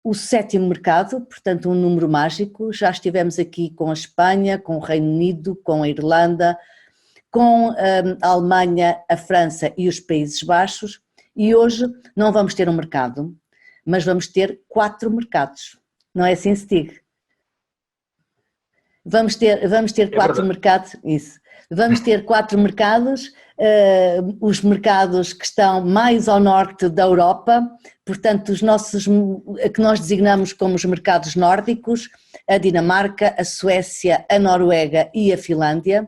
o sétimo mercado, portanto um número mágico. Já estivemos aqui com a Espanha, com o Reino Unido, com a Irlanda, com a Alemanha, a França e os Países Baixos, e hoje não vamos ter um mercado, mas vamos ter 4 mercados, não é assim, Stig? Vamos ter 4 mercados, isso. Vamos ter 4 mercados, os mercados que estão mais ao norte da Europa, portanto os nossos, que nós designamos como os mercados nórdicos, a Dinamarca, a Suécia, a Noruega e a Finlândia.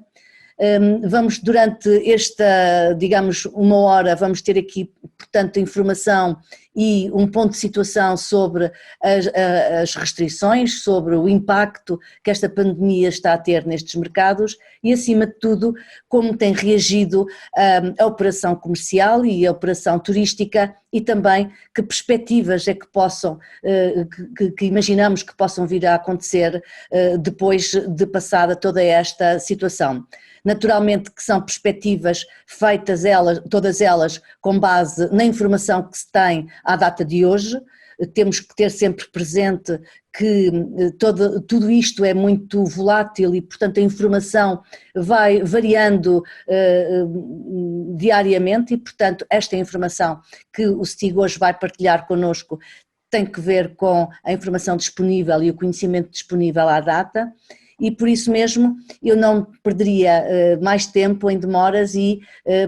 Vamos durante esta, digamos, 1 hora, vamos ter aqui, portanto, informação e um ponto de situação sobre as restrições, sobre o impacto que esta pandemia está a ter nestes mercados e, acima de tudo, como tem reagido a operação comercial e a operação turística e também que perspectivas é que possam, que imaginamos que possam vir a acontecer depois de passada toda esta situação. Naturalmente que são perspectivas feitas todas elas com base na informação que se tem à data de hoje. Temos que ter sempre presente que tudo isto é muito volátil e, portanto, a informação vai variando diariamente e, portanto, esta informação que o Stig hoje vai partilhar connosco tem que ver com a informação disponível e o conhecimento disponível à data. E por isso mesmo eu não perderia mais tempo em demoras e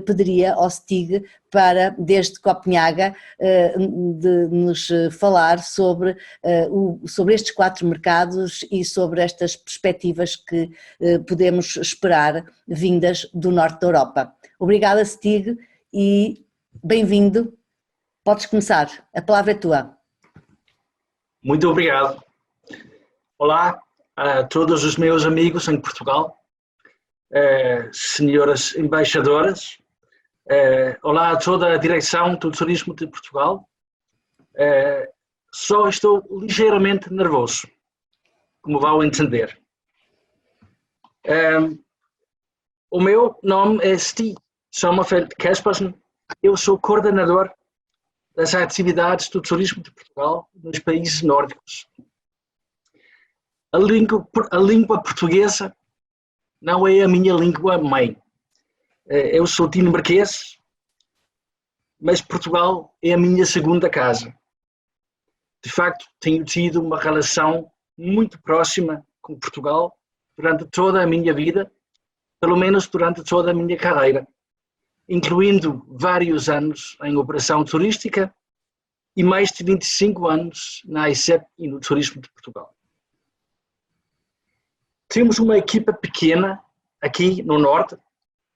pediria ao Stig para, desde Copenhaga, de nos falar sobre estes 4 mercados e sobre estas perspectivas que podemos esperar vindas do norte da Europa. Obrigada, Stig, e bem-vindo. Podes começar, a palavra é tua. Muito obrigado. Olá a todos os meus amigos em Portugal, senhoras embaixadoras, olá a toda a direção do Turismo de Portugal. Só estou ligeiramente nervoso, como vão entender. O meu nome é Stig Sommerfeld Kaspersen, eu sou coordenador das atividades do Turismo de Portugal nos países nórdicos. A língua portuguesa não é a minha língua mãe. Eu sou dinamarquês, mas Portugal é a minha segunda casa. De facto, tenho tido uma relação muito próxima com Portugal durante toda a minha vida, pelo menos durante toda a minha carreira, incluindo vários anos em operação turística e mais de 25 anos na AICEP e no Turismo de Portugal. Temos uma equipa pequena aqui no norte,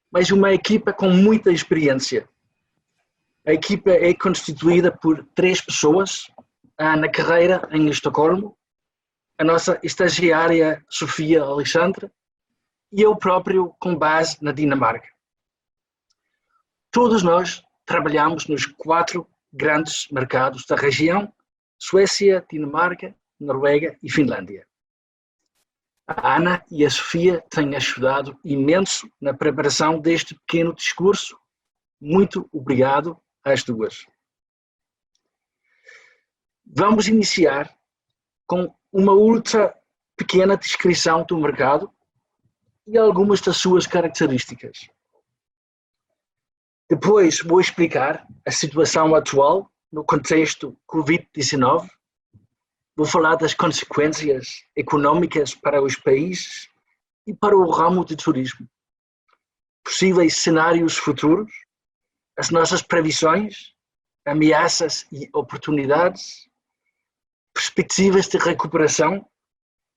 mas uma equipa com muita experiência. A equipa é constituída por 3 pessoas, a Ana Carreira em Estocolmo, a nossa estagiária Sofia Alexandre e eu próprio com base na Dinamarca. Todos nós trabalhamos nos 4 grandes mercados da região, Suécia, Dinamarca, Noruega e Finlândia. A Ana e a Sofia têm ajudado imenso na preparação deste pequeno discurso. Muito obrigado às duas. Vamos iniciar com uma ultra pequena descrição do mercado e algumas das suas características. Depois vou explicar a situação atual no contexto Covid-19. Vou falar das consequências econômicas para os países e para o ramo de turismo, possíveis cenários futuros, as nossas previsões, ameaças e oportunidades, perspectivas de recuperação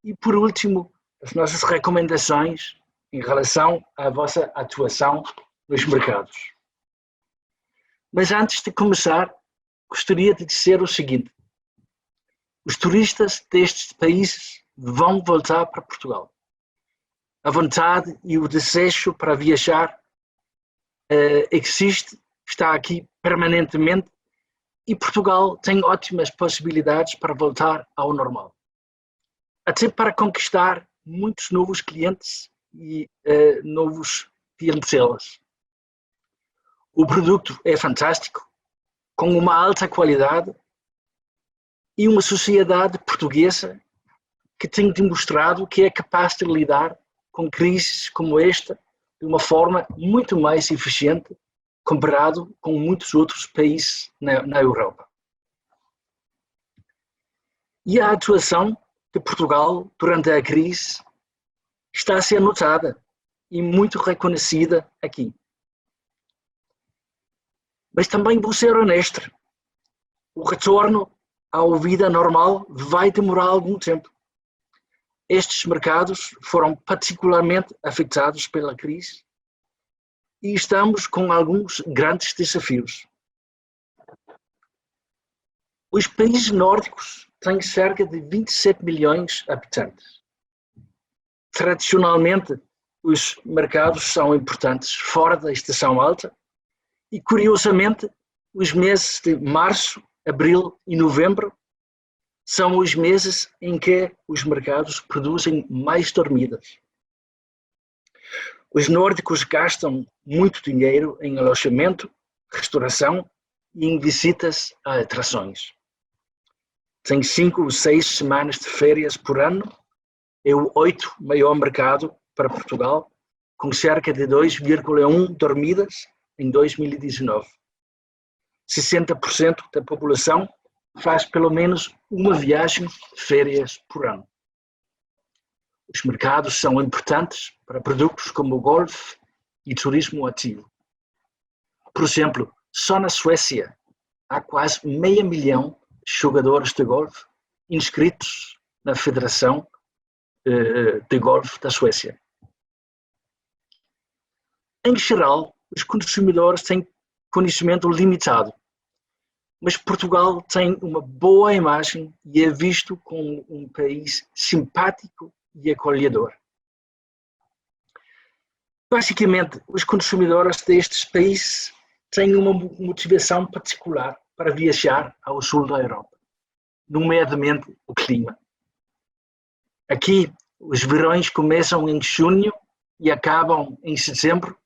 e, por último, as nossas recomendações em relação à vossa atuação nos mercados. Mas antes de começar, gostaria de dizer o seguinte: os turistas destes países vão voltar para Portugal. A vontade e o desejo para viajar existe, está aqui permanentemente e Portugal tem ótimas possibilidades para voltar ao normal. Até para conquistar muitos novos clientes e novos clientelas. O produto é fantástico, com uma alta qualidade e uma sociedade portuguesa que tem demonstrado que é capaz de lidar com crises como esta de uma forma muito mais eficiente comparado com muitos outros países na Europa. E a atuação de Portugal durante a crise está a ser notada e muito reconhecida aqui. Mas também vou ser honesto, o retorno à vida normal vai demorar algum tempo. Estes mercados foram particularmente afetados pela crise e estamos com alguns grandes desafios. Os países nórdicos têm cerca de 27 milhões de habitantes. Tradicionalmente, os mercados são importantes fora da estação alta e, curiosamente, os meses de março, abril e novembro são os meses em que os mercados produzem mais dormidas. Os nórdicos gastam muito dinheiro em alojamento, restauração e em visitas a atrações. Tem 5 ou 6 semanas de férias por ano, é o 8º maior mercado para Portugal, com cerca de 2,1 dormidas em 2019. 60% da população faz pelo menos uma viagem de férias por ano. Os mercados são importantes para produtos como o golfe e turismo ativo. Por exemplo, só na Suécia há quase 500 mil jogadores de golfe inscritos na Federação de Golfe da Suécia. Em geral, os consumidores têm conhecimento limitado, mas Portugal tem uma boa imagem e é visto como um país simpático e acolhedor. Basicamente, os consumidores destes países têm uma motivação particular para viajar ao sul da Europa, nomeadamente o clima. Aqui, os verões começam em junho e acabam em setembro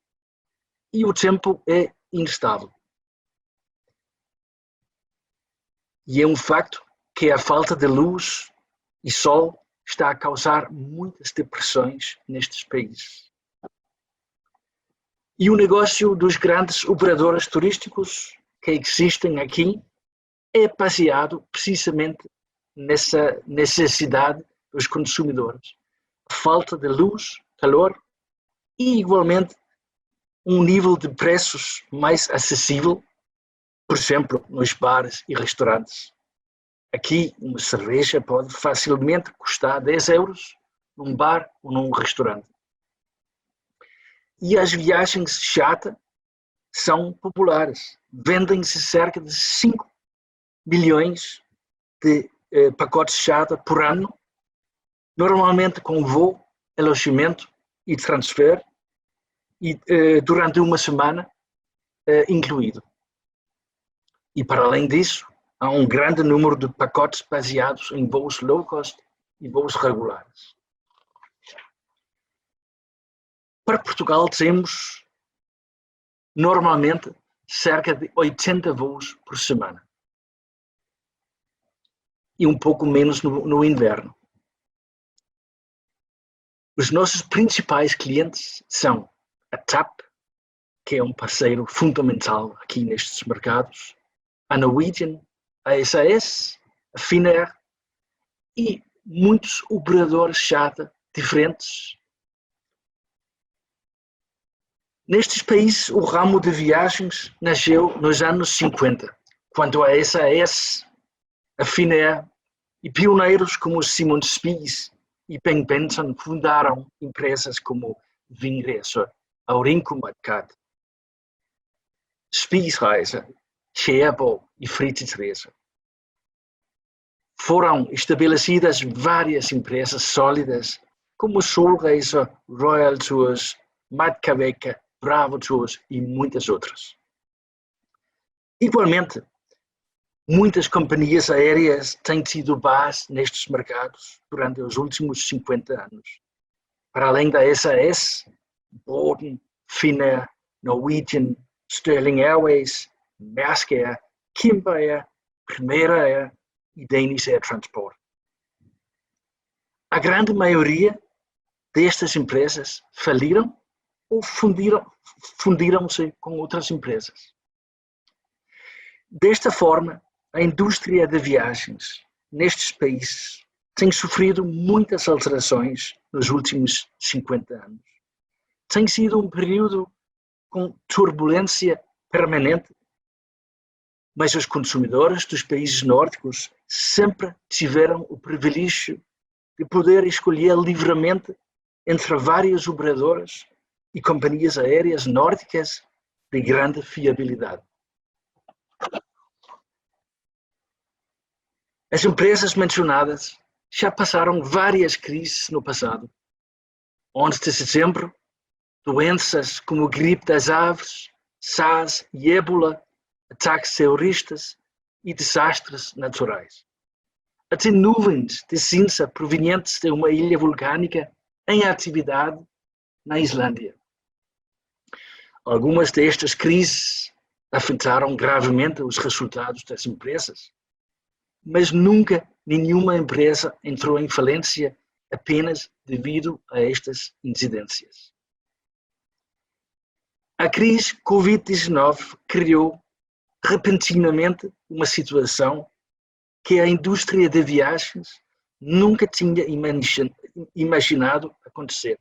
e o tempo é instável. E é um facto que a falta de luz e sol está a causar muitas depressões nestes países. E o negócio dos grandes operadores turísticos que existem aqui é baseado precisamente nessa necessidade dos consumidores. A falta de luz, calor e, igualmente, um nível de preços mais acessível, por exemplo, nos bares e restaurantes. Aqui, uma cerveja pode facilmente custar 10 euros num bar ou num restaurante. E as viagens chata são populares. Vendem-se cerca de 5 milhões de pacotes chata por ano, normalmente com voo, alojamento e transfer, e durante uma semana incluído. E para além disso, há um grande número de pacotes baseados em voos low cost e voos regulares. Para Portugal temos normalmente cerca de 80 voos por semana. E um pouco menos no inverno. Os nossos principais clientes são a TAP, que é um parceiro fundamental aqui nestes mercados, a Norwegian, a SAS, a Finnair e muitos operadores chata diferentes. Nestes países, o ramo de viagens nasceu nos anos 50, quando a SAS, a Finnair e pioneiros como Simon Spies e Ben Benson fundaram empresas como Vingresser, Aurinko Markat, Spiesreise, Scherbo e Fritz Reise. Foram estabelecidas várias empresas sólidas como Solreiser, Royal Tours, Madkaveka, Bravo Tours e muitas outras. Igualmente, muitas companhias aéreas têm tido base nestes mercados durante os últimos 50 anos. Para além da SAS, Borden, Finnair, Norwegian, Sterling Airways, Maersk Air, Kimber Air, Primera Air, e Danish Air Transport. A grande maioria destas empresas faliram ou fundiram-se com outras empresas. Desta forma, a indústria de viagens nestes países tem sofrido muitas alterações nos últimos 50 anos. Tem sido um período com turbulência permanente, mas os consumidores dos países nórdicos sempre tiveram o privilégio de poder escolher livremente entre várias operadoras e companhias aéreas nórdicas de grande fiabilidade. As empresas mencionadas já passaram várias crises no passado. 11 de setembro, doenças como gripe das aves, SARS e ébola, ataques terroristas e desastres naturais. Até nuvens de cinza provenientes de uma ilha vulcânica em atividade na Islândia. Algumas destas crises afetaram gravemente os resultados das empresas, mas nunca nenhuma empresa entrou em falência apenas devido a estas incidências. A crise Covid-19 criou repentinamente uma situação que a indústria de viagens nunca tinha imaginado acontecer.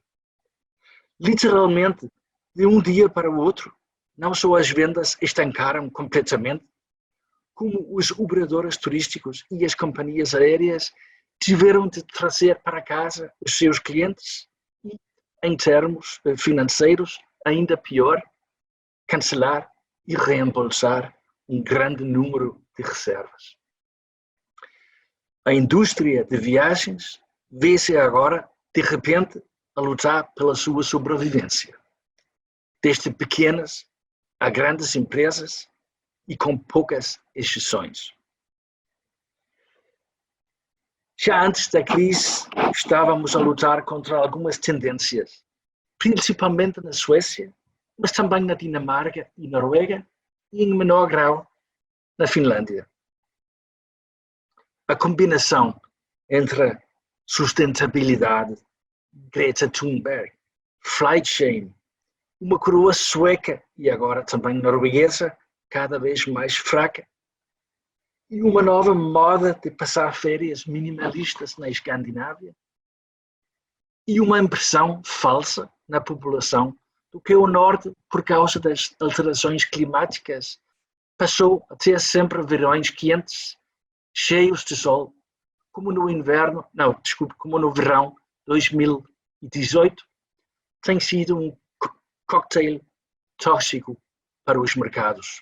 Literalmente, de um dia para o outro, não só as vendas estancaram completamente, como os operadores turísticos e as companhias aéreas tiveram de trazer para casa os seus clientes e, em termos financeiros, ainda pior, cancelar e reembolsar um grande número de reservas. A indústria de viagens vê-se agora, de repente, a lutar pela sua sobrevivência. Desde pequenas a grandes empresas e com poucas exceções. Já antes da crise, estávamos a lutar contra algumas tendências, principalmente na Suécia, mas também na Dinamarca e Noruega, e em menor grau na Finlândia. A combinação entre sustentabilidade, Greta Thunberg, flight shame, uma coroa sueca e agora também norueguesa, cada vez mais fraca, e uma nova moda de passar férias minimalistas na Escandinávia, e uma impressão falsa na população do que o Norte, por causa das alterações climáticas, passou a ter sempre verões quentes, cheios de sol, como no verão 2018, tem sido um cocktail tóxico para os mercados.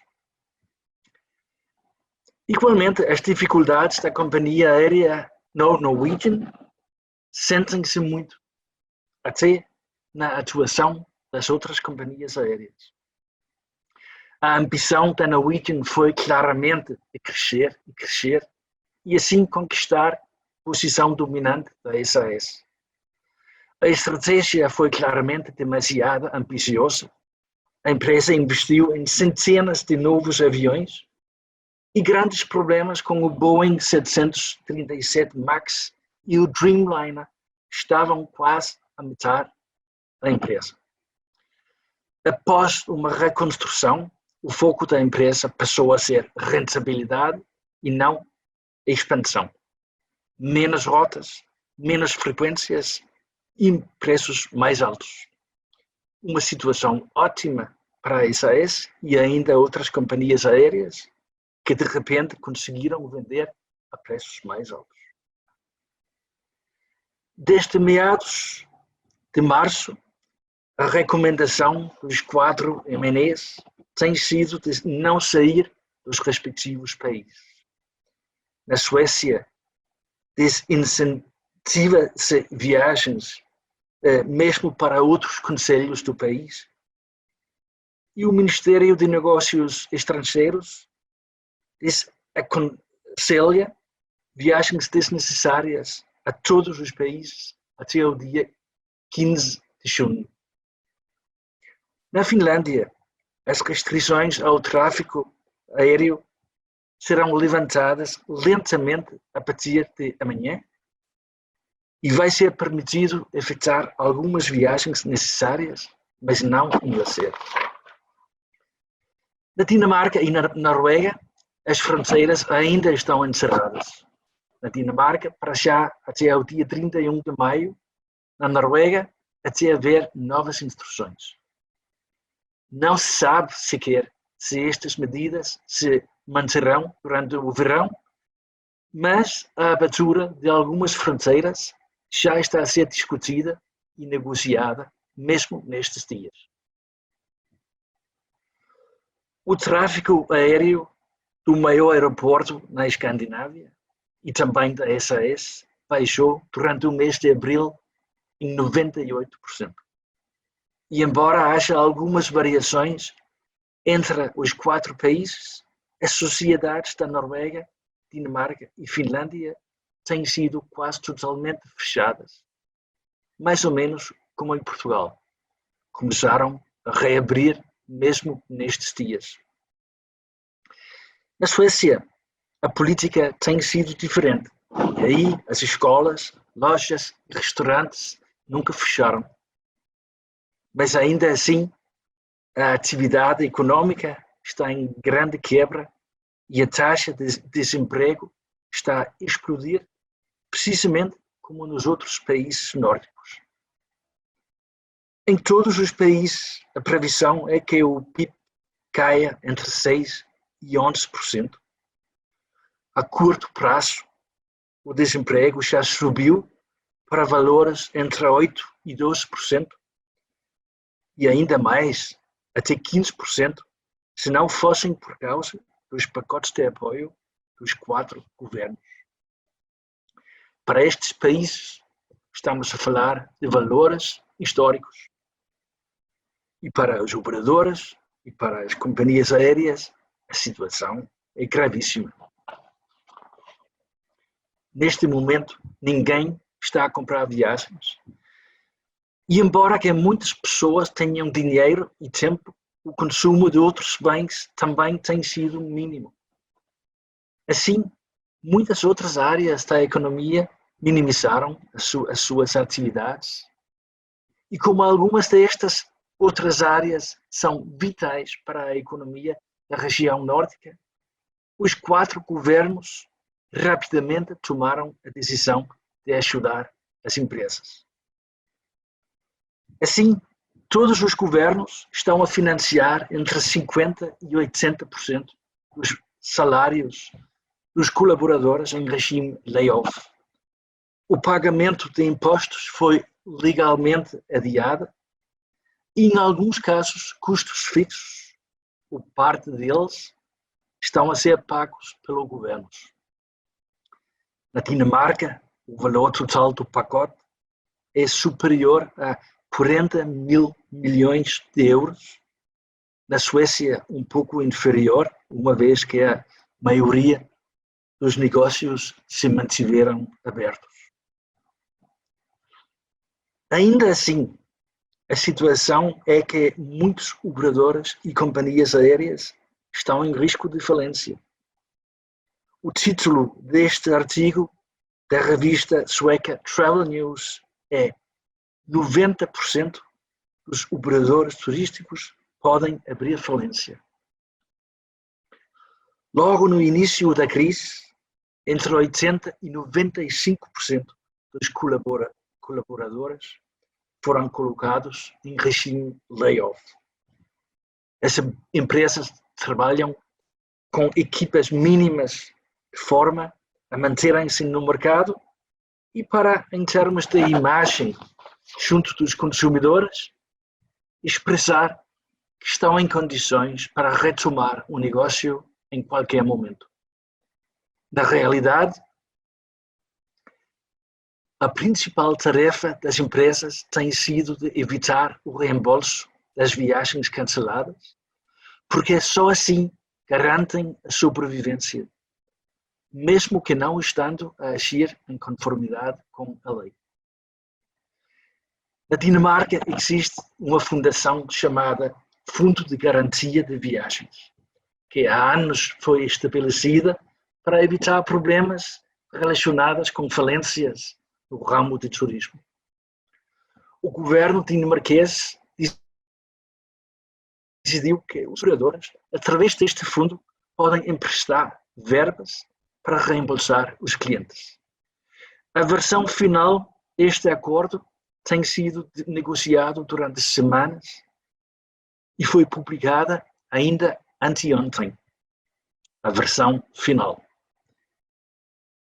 Igualmente, as dificuldades da companhia aérea Norwegian sentem-se muito, até na atuação das outras companhias aéreas. A ambição da Norwegian foi claramente de crescer e crescer e assim conquistar a posição dominante da SAS. A estratégia foi claramente demasiado ambiciosa. A empresa investiu em centenas de novos aviões e grandes problemas com o Boeing 737 MAX e o Dreamliner estavam quase a matar a empresa. Após uma reconstrução, o foco da empresa passou a ser rentabilidade e não expansão. Menos rotas, menos frequências e preços mais altos. Uma situação ótima para a SAS e ainda outras companhias aéreas que de repente conseguiram vender a preços mais altos. Desde meados de março, a recomendação dos 4 MNEs tem sido de não sair dos respectivos países. Na Suécia, desincentiva-se viagens mesmo para outros concelhos do país, e o Ministério de Negócios Estrangeiros aconselha viagens desnecessárias a todos os países até o dia 15 de junho. Na Finlândia, as restrições ao tráfego aéreo serão levantadas lentamente a partir de amanhã e vai ser permitido efetuar algumas viagens necessárias, mas não um lazer. Na Dinamarca e na Noruega, as fronteiras ainda estão encerradas. Na Dinamarca, para já, até o dia 31 de maio. Na Noruega, até haver novas instruções. Não se sabe sequer se estas medidas se manterão durante o verão, mas a abertura de algumas fronteiras já está a ser discutida e negociada, mesmo nestes dias. O tráfego aéreo do maior aeroporto na Escandinávia e também da SAS baixou durante o mês de abril em 98%. E embora haja algumas variações entre os 4 países, as sociedades da Noruega, Dinamarca e Finlândia têm sido quase totalmente fechadas, mais ou menos como em Portugal. Começaram a reabrir mesmo nestes dias. Na Suécia, a política tem sido diferente. E aí as escolas, lojas e restaurantes nunca fecharam. Mas ainda assim, a atividade econômica está em grande quebra e a taxa de desemprego está a explodir, precisamente como nos outros países nórdicos. Em todos os países, a previsão é que o PIB caia entre 6% e 11%. A curto prazo, o desemprego já subiu para valores entre 8% e 12%, e ainda mais, até 15%, se não fossem por causa dos pacotes de apoio dos 4 governos. Para estes países, estamos a falar de valores históricos. E para os operadores e para as companhias aéreas, a situação é gravíssima. Neste momento, ninguém está a comprar viagens. E embora que muitas pessoas tenham dinheiro e tempo, o consumo de outros bens também tem sido mínimo. Assim, muitas outras áreas da economia minimizaram as suas atividades. E como algumas destas outras áreas são vitais para a economia da região nórdica, os 4 governos rapidamente tomaram a decisão de ajudar as empresas. Assim, todos os governos estão a financiar entre 50% e 80% dos salários dos colaboradores em regime layoff. O pagamento de impostos foi legalmente adiado e, em alguns casos, custos fixos, ou parte deles, estão a ser pagos pelo governo. Na Dinamarca, o valor total do pacote é superior a 40 mil milhões de euros. Na Suécia, um pouco inferior, uma vez que a maioria dos negócios se mantiveram abertos. Ainda assim, a situação é que muitos operadores e companhias aéreas estão em risco de falência. O título deste artigo da revista sueca Travel News é 90% dos operadores turísticos podem abrir falência. Logo no início da crise, entre 80% e 95% dos colaboradores foram colocados em regime layoff. As empresas trabalham com equipas mínimas de forma a manterem-se no mercado e para, em termos de imagem junto dos consumidores, expressar que estão em condições para retomar o negócio em qualquer momento. Na realidade, a principal tarefa das empresas tem sido de evitar o reembolso das viagens canceladas, porque só assim garantem a sobrevivência, mesmo que não estando a agir em conformidade com a lei. Na Dinamarca existe uma fundação chamada Fundo de Garantia de Viagens, que há anos foi estabelecida para evitar problemas relacionados com falências no ramo de turismo. O governo dinamarquês decidiu que os operadores, através deste fundo, podem emprestar verbas para reembolsar os clientes. A versão final deste acordo tem sido negociado durante semanas e foi publicada ainda anteontem, a versão final.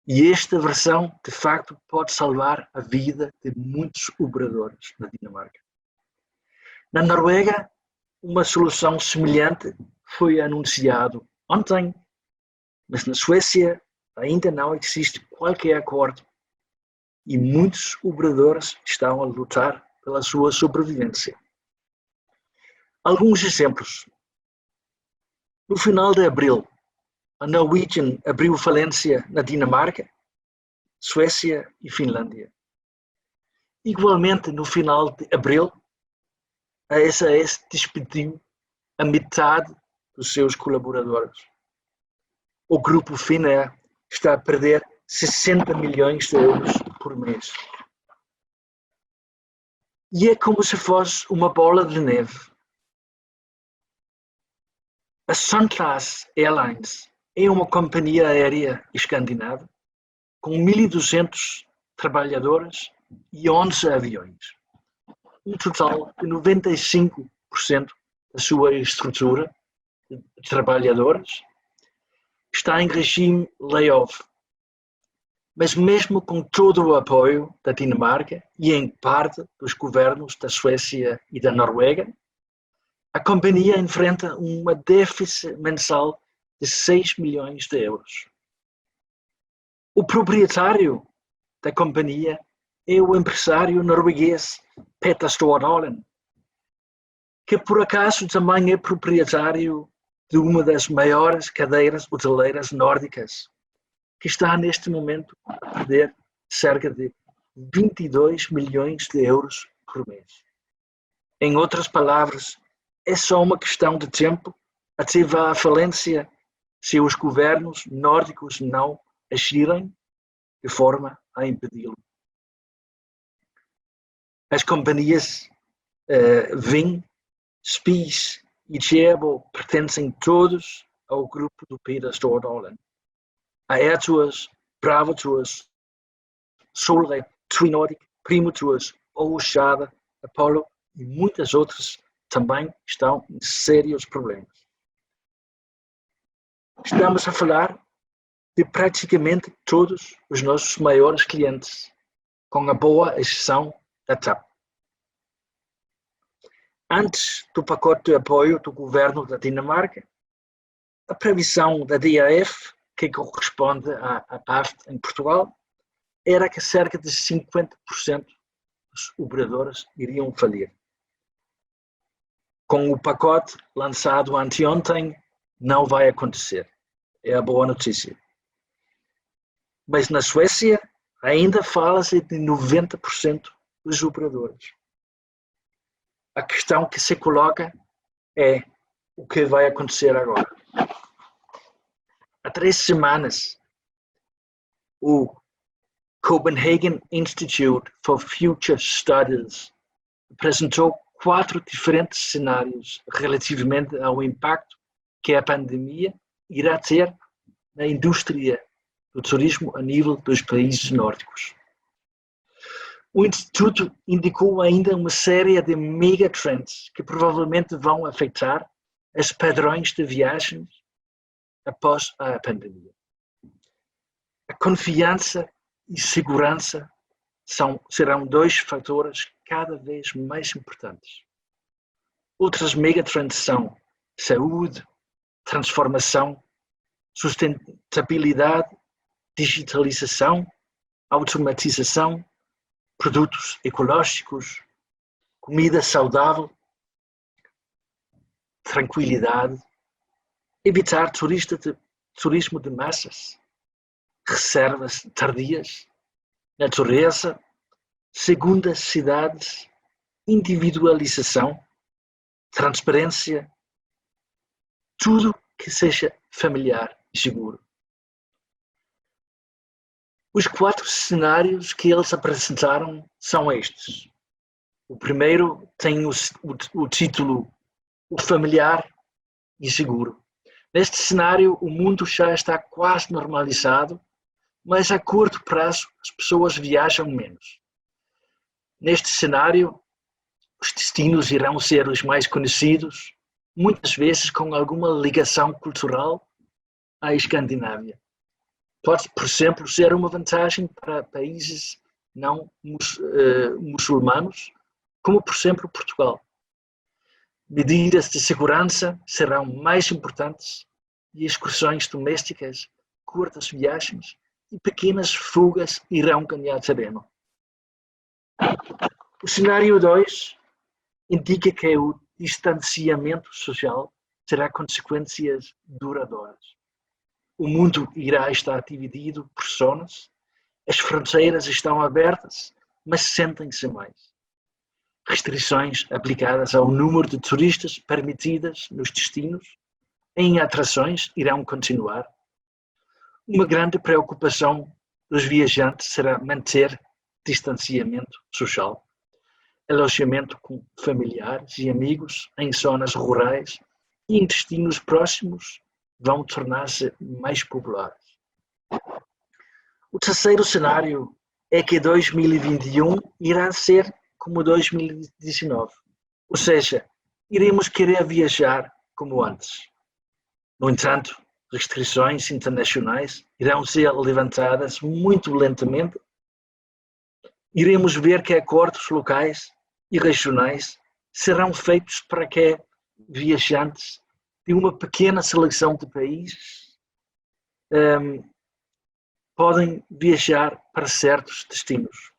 E esta versão, de facto, pode salvar a vida de muitos operadores na Dinamarca. Na Noruega, uma solução semelhante foi anunciada ontem, mas na Suécia ainda não existe qualquer acordo e muitos operadores estão a lutar pela sua sobrevivência. Alguns exemplos. No final de abril, a Norwegian abriu falência na Dinamarca, Suécia e Finlândia. Igualmente, no final de abril, a SAS despediu a metade dos seus colaboradores. O grupo Finnair está a perder 60 milhões de euros por mês. E é como se fosse uma bola de neve. A Sunclass Airlines é uma companhia aérea escandinava com 1.200 trabalhadores e 11 aviões. Um total de 95% da sua estrutura de trabalhadores está em regime layoff. Mas mesmo com todo o apoio da Dinamarca e em parte dos governos da Suécia e da Noruega, a companhia enfrenta uma déficit mensal de 6 milhões de euros. O proprietário da companhia é o empresário norueguês Petter Stordalen, que por acaso também é proprietário de uma das maiores cadeias hoteleiras nórdicas, que está neste momento a perder cerca de 22 milhões de euros por mês. Em outras palavras, é só uma questão de tempo até vá à falência se os governos nórdicos não agirem de forma a impedi-lo. As companhias Ving, Spies e Tjebo pertencem todos ao grupo do Peter Stordalen. A Air Tours, Bravo Tours, Solred, Twi Nordic, Primo Tours, Oceada, Apollo e muitas outras também estão em sérios problemas. Estamos a falar de praticamente todos os nossos maiores clientes, com a boa exceção da TAP. Antes do pacote de apoio do governo da Dinamarca, a previsão da DAF, que corresponde à AFT em Portugal, era que cerca de 50% dos operadores iriam falir. Com o pacote lançado anteontem, não vai acontecer. É a boa notícia. Mas na Suécia, ainda fala-se de 90% dos operadores. A questão que se coloca é o que vai acontecer agora. Há 3 semanas, o Copenhagen Institute for Future Studies apresentou 4 diferentes cenários relativamente ao impacto que a pandemia irá ter na indústria do turismo a nível dos países nórdicos. O Instituto indicou ainda uma série de megatrends que provavelmente vão afetar os padrões de viagens após a pandemia. A confiança e segurança serão 2 fatores cada vez mais importantes. Outras megatrends são saúde, transformação, sustentabilidade, digitalização, automatização, produtos ecológicos, comida saudável, tranquilidade, evitar turismo de massas, reservas tardias, natureza, segundas cidades, individualização, transparência, tudo que seja familiar e seguro. Os 4 cenários que eles apresentaram são estes. O primeiro tem o título O Familiar e Seguro. Neste cenário, o mundo já está quase normalizado, mas a curto prazo as pessoas viajam menos. Neste cenário, os destinos irão ser os mais conhecidos, muitas vezes com alguma ligação cultural à Escandinávia. Pode, por exemplo, ser uma vantagem para países não muçulmanos, como, por exemplo, Portugal. Medidas de segurança serão mais importantes e excursões domésticas, curtas viagens e pequenas fugas irão ganhar terreno. O cenário 2 indica que o distanciamento social terá consequências duradouras. O mundo irá estar dividido por zonas, as fronteiras estão abertas, mas sentem-se mais. Restrições aplicadas ao número de turistas permitidas nos destinos em atrações irão continuar. Uma grande preocupação dos viajantes será manter distanciamento social. Alojamento com familiares e amigos em zonas rurais e em destinos próximos vão tornar-se mais populares. O terceiro cenário é que 2021 irá ser como 2019, ou seja, iremos querer viajar como antes. No entanto, restrições internacionais irão ser levantadas muito lentamente. Iremos ver que acordos locais e regionais serão feitos para que viajantes de uma pequena seleção de países podem viajar para certos destinos.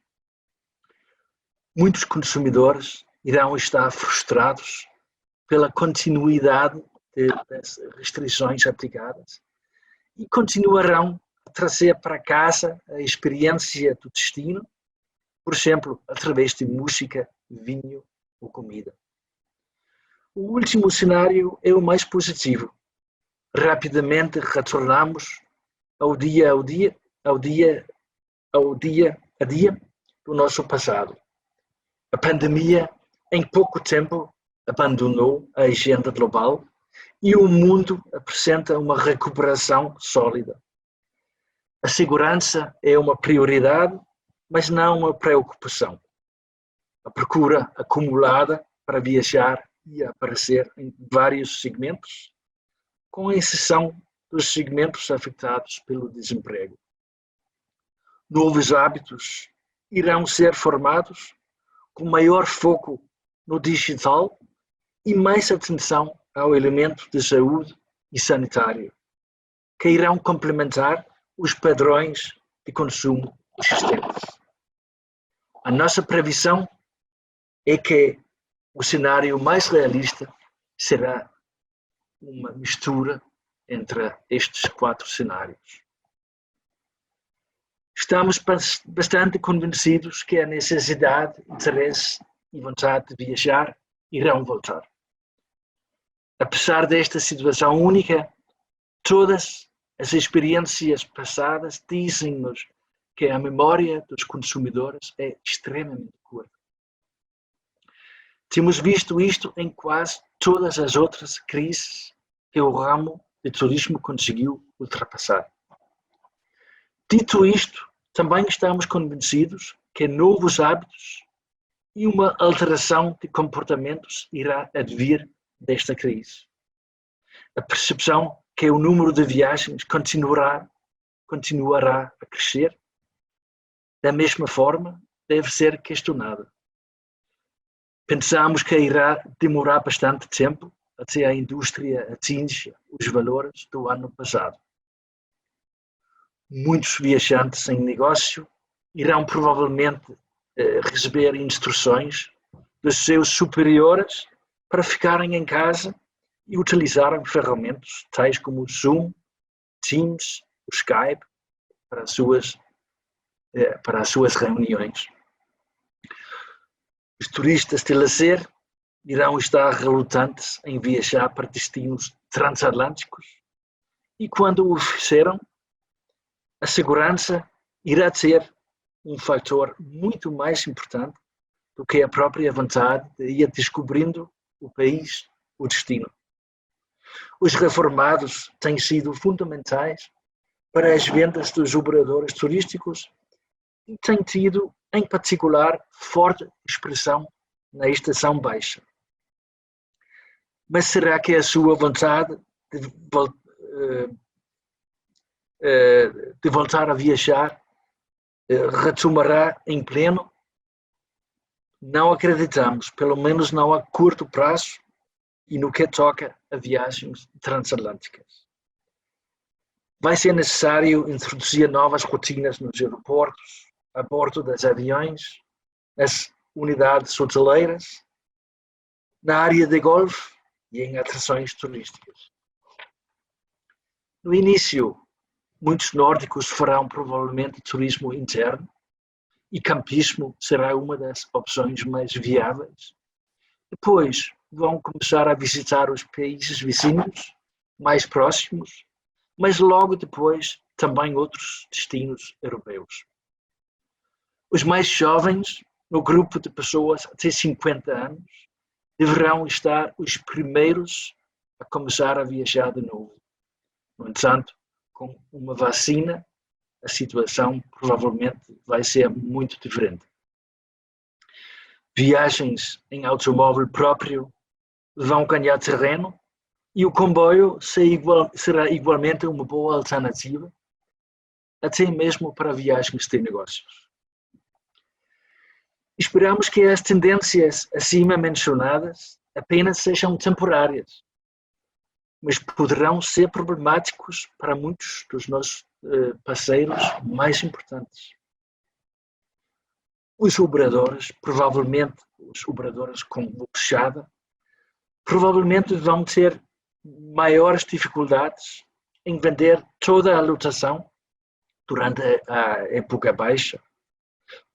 Muitos consumidores irão estar frustrados pela continuidade das restrições aplicadas e continuarão a trazer para casa a experiência do destino, por exemplo, através de música, vinho ou comida. O último cenário é o mais positivo. Rapidamente retornamos ao dia a dia do nosso passado. A pandemia, em pouco tempo, abandonou a agenda global e o mundo apresenta uma recuperação sólida. A segurança é uma prioridade, mas não uma preocupação. A procura acumulada para viajar ia aparecer em vários segmentos, com exceção dos segmentos afetados pelo desemprego. Novos hábitos irão ser formados com maior foco no digital e mais atenção ao elemento de saúde e sanitário, que irão complementar os padrões de consumo existentes. A nossa previsão é que o cenário mais realista será uma mistura entre estes 4 cenários. Estamos bastante convencidos que a necessidade, interesse e vontade de viajar irão voltar. Apesar desta situação única, todas as experiências passadas dizem-nos que a memória dos consumidores é extremamente curta. Temos visto isto em quase todas as outras crises que o ramo de turismo conseguiu ultrapassar. Dito isto, também estamos convencidos que novos hábitos e uma alteração de comportamentos irá advir desta crise. A percepção que o número de viagens continuará a crescer, da mesma forma, deve ser questionada. Pensamos que irá demorar bastante tempo até a indústria atinja os valores do ano passado. Muitos viajantes em negócio irão provavelmente receber instruções dos seus superiores para ficarem em casa e utilizarem ferramentas tais como o Zoom, Teams, o Skype para as suas reuniões. Os turistas de lazer irão estar relutantes em viajar para destinos transatlânticos e, quando o fizeram, a segurança irá ser um fator muito mais importante do que a própria vontade de ir descobrindo o país, o destino. Os reformados têm sido fundamentais para as vendas dos operadores turísticos e têm tido, em particular, forte expressão na estação baixa. Mas será que a sua vontade de voltar a viajar retomará em pleno? Não acreditamos, pelo menos não a curto prazo e no que toca a viagens transatlânticas. Vai ser necessário introduzir novas rotinas nos aeroportos, a bordo dos aviões, nas unidades hoteleiras, na área de golfe e em atrações turísticas. No início, muitos nórdicos farão provavelmente turismo interno e campismo será uma das opções mais viáveis. Depois vão começar a visitar os países vizinhos, mais próximos, mas logo depois também outros destinos europeus. Os mais jovens, no grupo de pessoas até 50 anos, deverão estar os primeiros a começar a viajar de novo. No entanto, com uma vacina, a situação provavelmente vai ser muito diferente. Viagens em automóvel próprio vão ganhar terreno e o comboio será igualmente uma boa alternativa, até mesmo para viagens de negócios. Esperamos que as tendências acima mencionadas apenas sejam temporárias, mas poderão ser problemáticos para muitos dos nossos parceiros mais importantes. Os operadores, provavelmente os operadores com boca fechada, provavelmente vão ter maiores dificuldades em vender toda a lotação durante a época baixa.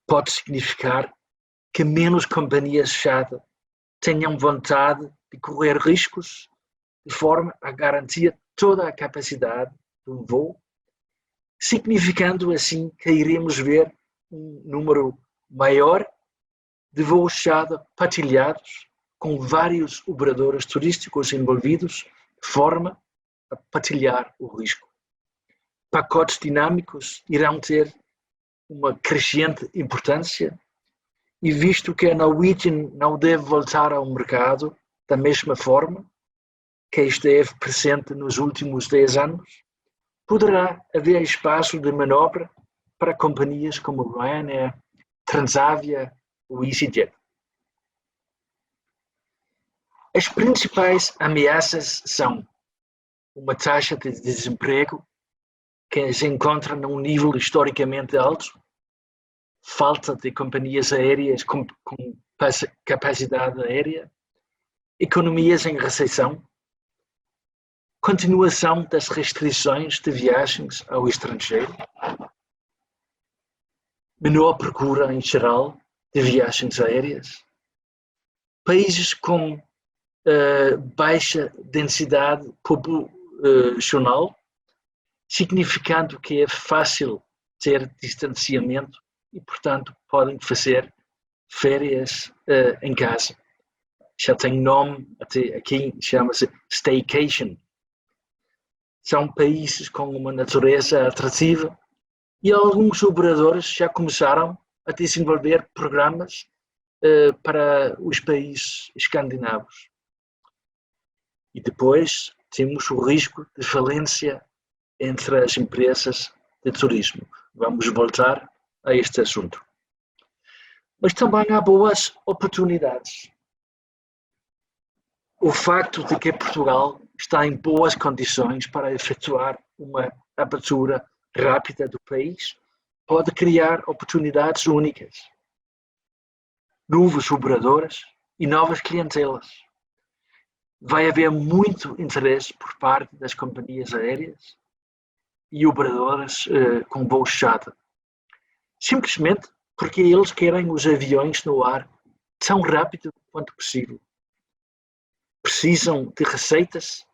Pode significar que menos companhias fechadas tenham vontade de correr riscos de forma a garantir toda a capacidade do voo, significando assim que iremos ver um número maior de voos fechados partilhados com vários operadores turísticos envolvidos de forma a partilhar o risco. Pacotes dinâmicos irão ter uma crescente importância e visto que a Norwegian não deve voltar ao mercado da mesma forma que esteve presente nos últimos 10 anos, poderá haver espaço de manobra para companhias como Ryanair, Transavia ou EasyJet. As principais ameaças são uma taxa de desemprego que se encontra num nível historicamente alto, falta de companhias aéreas com capacidade aérea, economias em recessão, continuação das restrições de viagens ao estrangeiro, menor procura em geral de viagens aéreas, países com baixa densidade populacional, significando que é fácil ter distanciamento e, portanto, podem fazer férias em casa. Já tem nome, até aqui chama-se staycation. São países com uma natureza atrativa e alguns operadores já começaram a desenvolver programas para os países escandinavos. E depois temos o risco de falência entre as empresas de turismo. Vamos voltar a este assunto. Mas também há boas oportunidades. O facto de que Portugal está em boas condições para efetuar uma abertura rápida do país pode criar oportunidades únicas, novos operadores e novas clientelas. Vai haver muito interesse por parte das companhias aéreas e operadoras com voo fechado, simplesmente porque eles querem os aviões no ar tão rápido quanto possível. Precisam de receitas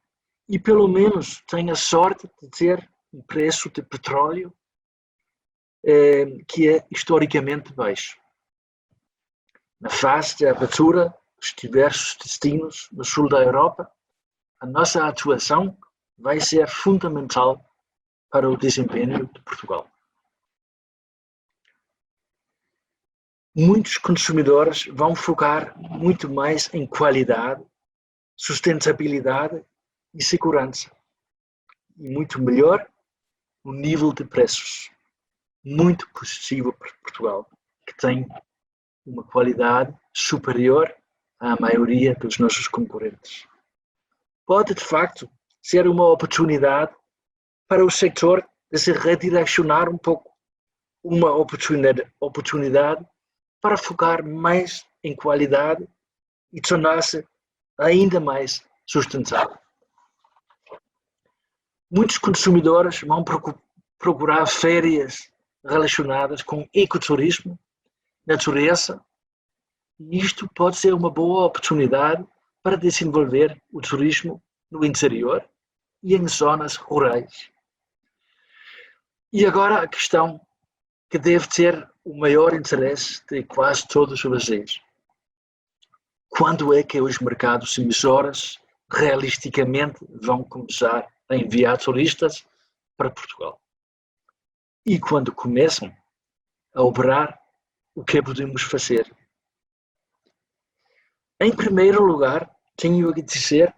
e pelo menos tem a sorte de ter um preço de petróleo que é historicamente baixo. Na fase de abertura dos diversos destinos no sul da Europa, a nossa atuação vai ser fundamental para o desempenho de Portugal. Muitos consumidores vão focar muito mais em qualidade, sustentabilidade e segurança. E muito melhor o nível de preços. Muito positivo para Portugal, que tem uma qualidade superior à maioria dos nossos concorrentes. Pode, de facto, ser uma oportunidade para o setor de se redirecionar um pouco. Uma oportunidade para focar mais em qualidade e tornar-se ainda mais sustentável. Muitos consumidores vão procurar férias relacionadas com ecoturismo, natureza, e isto pode ser uma boa oportunidade para desenvolver o turismo no interior e em zonas rurais. E agora a questão que deve ter o maior interesse de quase todos vocês. Quando é que os mercados emissores realisticamente vão começar a enviar turistas para Portugal? E quando começam a operar, o que podemos fazer? Em primeiro lugar, tenho que dizer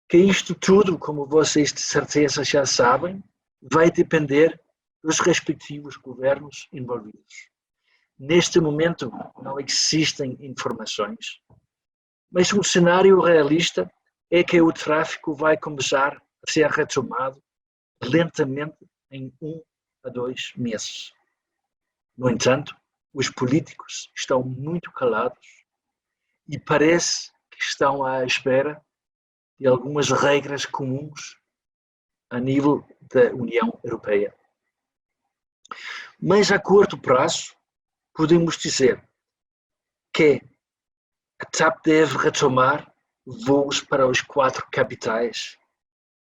que isto tudo, como vocês de certeza já sabem, vai depender dos respectivos governos envolvidos. Neste momento não existem informações, mas um cenário realista é que o tráfego vai começar a ser retomado lentamente em 1 a 2 meses. No entanto, os políticos estão muito calados e parece que estão à espera de algumas regras comuns a nível da União Europeia. Mas a curto prazo, podemos dizer que a TAP deve retomar voos para os 4 capitais,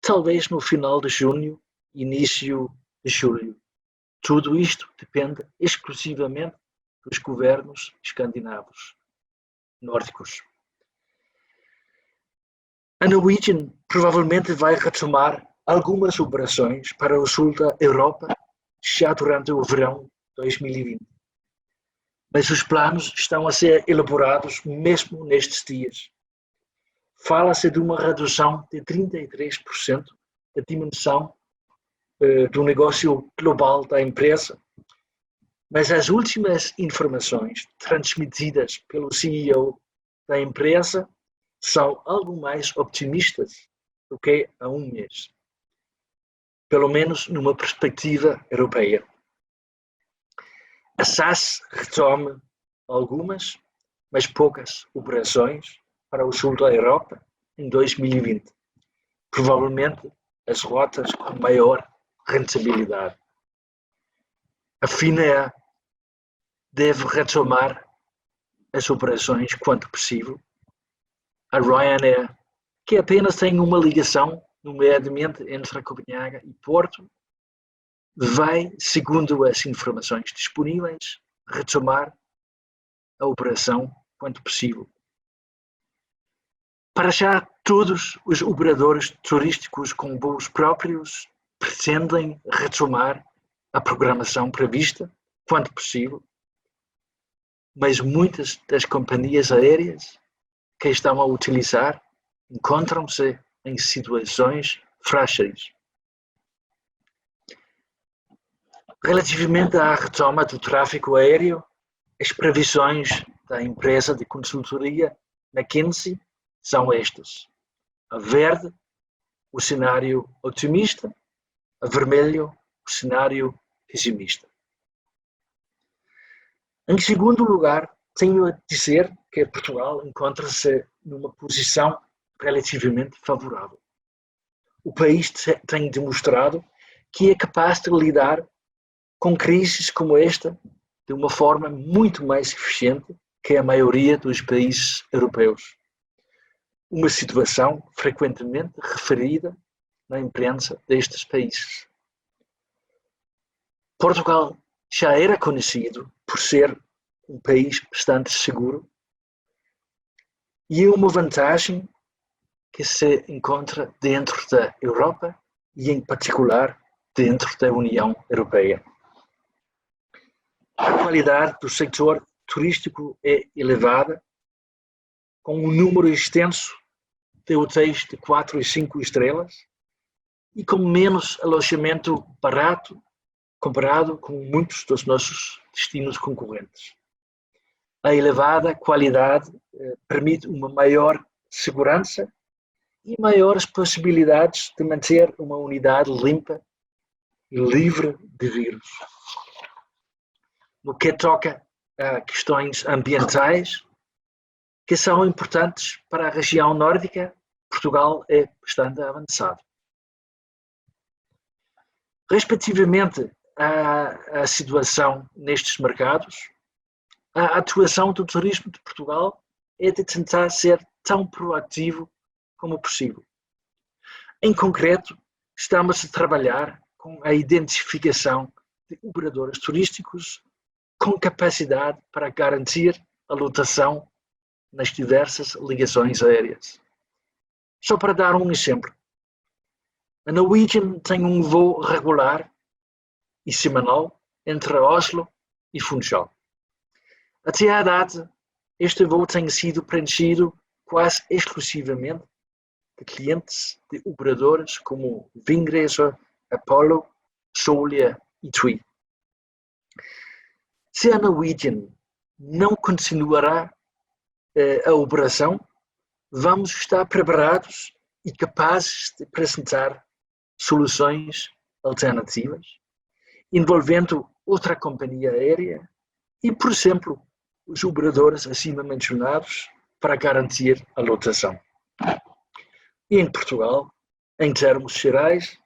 talvez no final de junho, início de julho. Tudo isto depende exclusivamente dos governos escandinavos, nórdicos. A Norwegian provavelmente vai retomar algumas operações para o sul da Europa já durante o verão 2020. Mas os planos estão a ser elaborados mesmo nestes dias. Fala-se de uma redução de 33% da dimensão do negócio global da empresa, mas as últimas informações transmitidas pelo CEO da empresa são algo mais optimistas do que há um mês, pelo menos numa perspectiva europeia. A SAS retoma algumas, mas poucas operações para o sul da Europa em 2020, provavelmente as rotas com maior rentabilidade. A Finnair deve retomar as operações quanto possível. A Ryanair, que apenas tem uma ligação, nomeadamente entre Copenhaga e Porto, vai, segundo as informações disponíveis, retomar a operação quanto possível. Para já, todos os operadores turísticos com voos próprios pretendem retomar a programação prevista quanto possível, mas muitas das companhias aéreas que estão a utilizar encontram-se em situações frágeis. Relativamente à retoma do tráfego aéreo, as previsões da empresa de consultoria McKinsey são estas: a verde, o cenário otimista; a vermelho, o cenário pessimista. Em segundo lugar, tenho a dizer que Portugal encontra-se numa posição relativamente favorável. O país tem demonstrado que é capaz de lidar com crises como esta de uma forma muito mais eficiente que a maioria dos países europeus. uma situação frequentemente referida na imprensa destes países. Portugal já era conhecido por ser um país bastante seguro e é uma vantagem que se encontra dentro da Europa e, em particular, dentro da União Europeia. A qualidade do setor turístico é elevada, com um número extenso de hotéis de 4 e 5 estrelas e com menos alojamento barato comparado com muitos dos nossos destinos concorrentes. A elevada qualidade permite uma maior segurança e maiores possibilidades de manter uma unidade limpa e livre de vírus. No que toca a questões ambientais, que são importantes para a região nórdica, Portugal é bastante avançado. Respectivamente à situação nestes mercados, a atuação do turismo de Portugal é de tentar ser tão proativo como possível. Em concreto, estamos a trabalhar com a identificação de operadores turísticos com capacidade para garantir a lotação nas diversas ligações aéreas. Só para dar um exemplo, a Norwegian tem um voo regular e semanal entre Oslo e Funchal. Até à data, este voo tem sido preenchido quase exclusivamente de clientes de operadoras como Vingresor, Apollo, Solia e TUI. Se a Norwegian não continuará a operação, vamos estar preparados e capazes de apresentar soluções alternativas, envolvendo outra companhia aérea e, por exemplo, os operadores acima mencionados para garantir a lotação. E em Portugal, em termos gerais,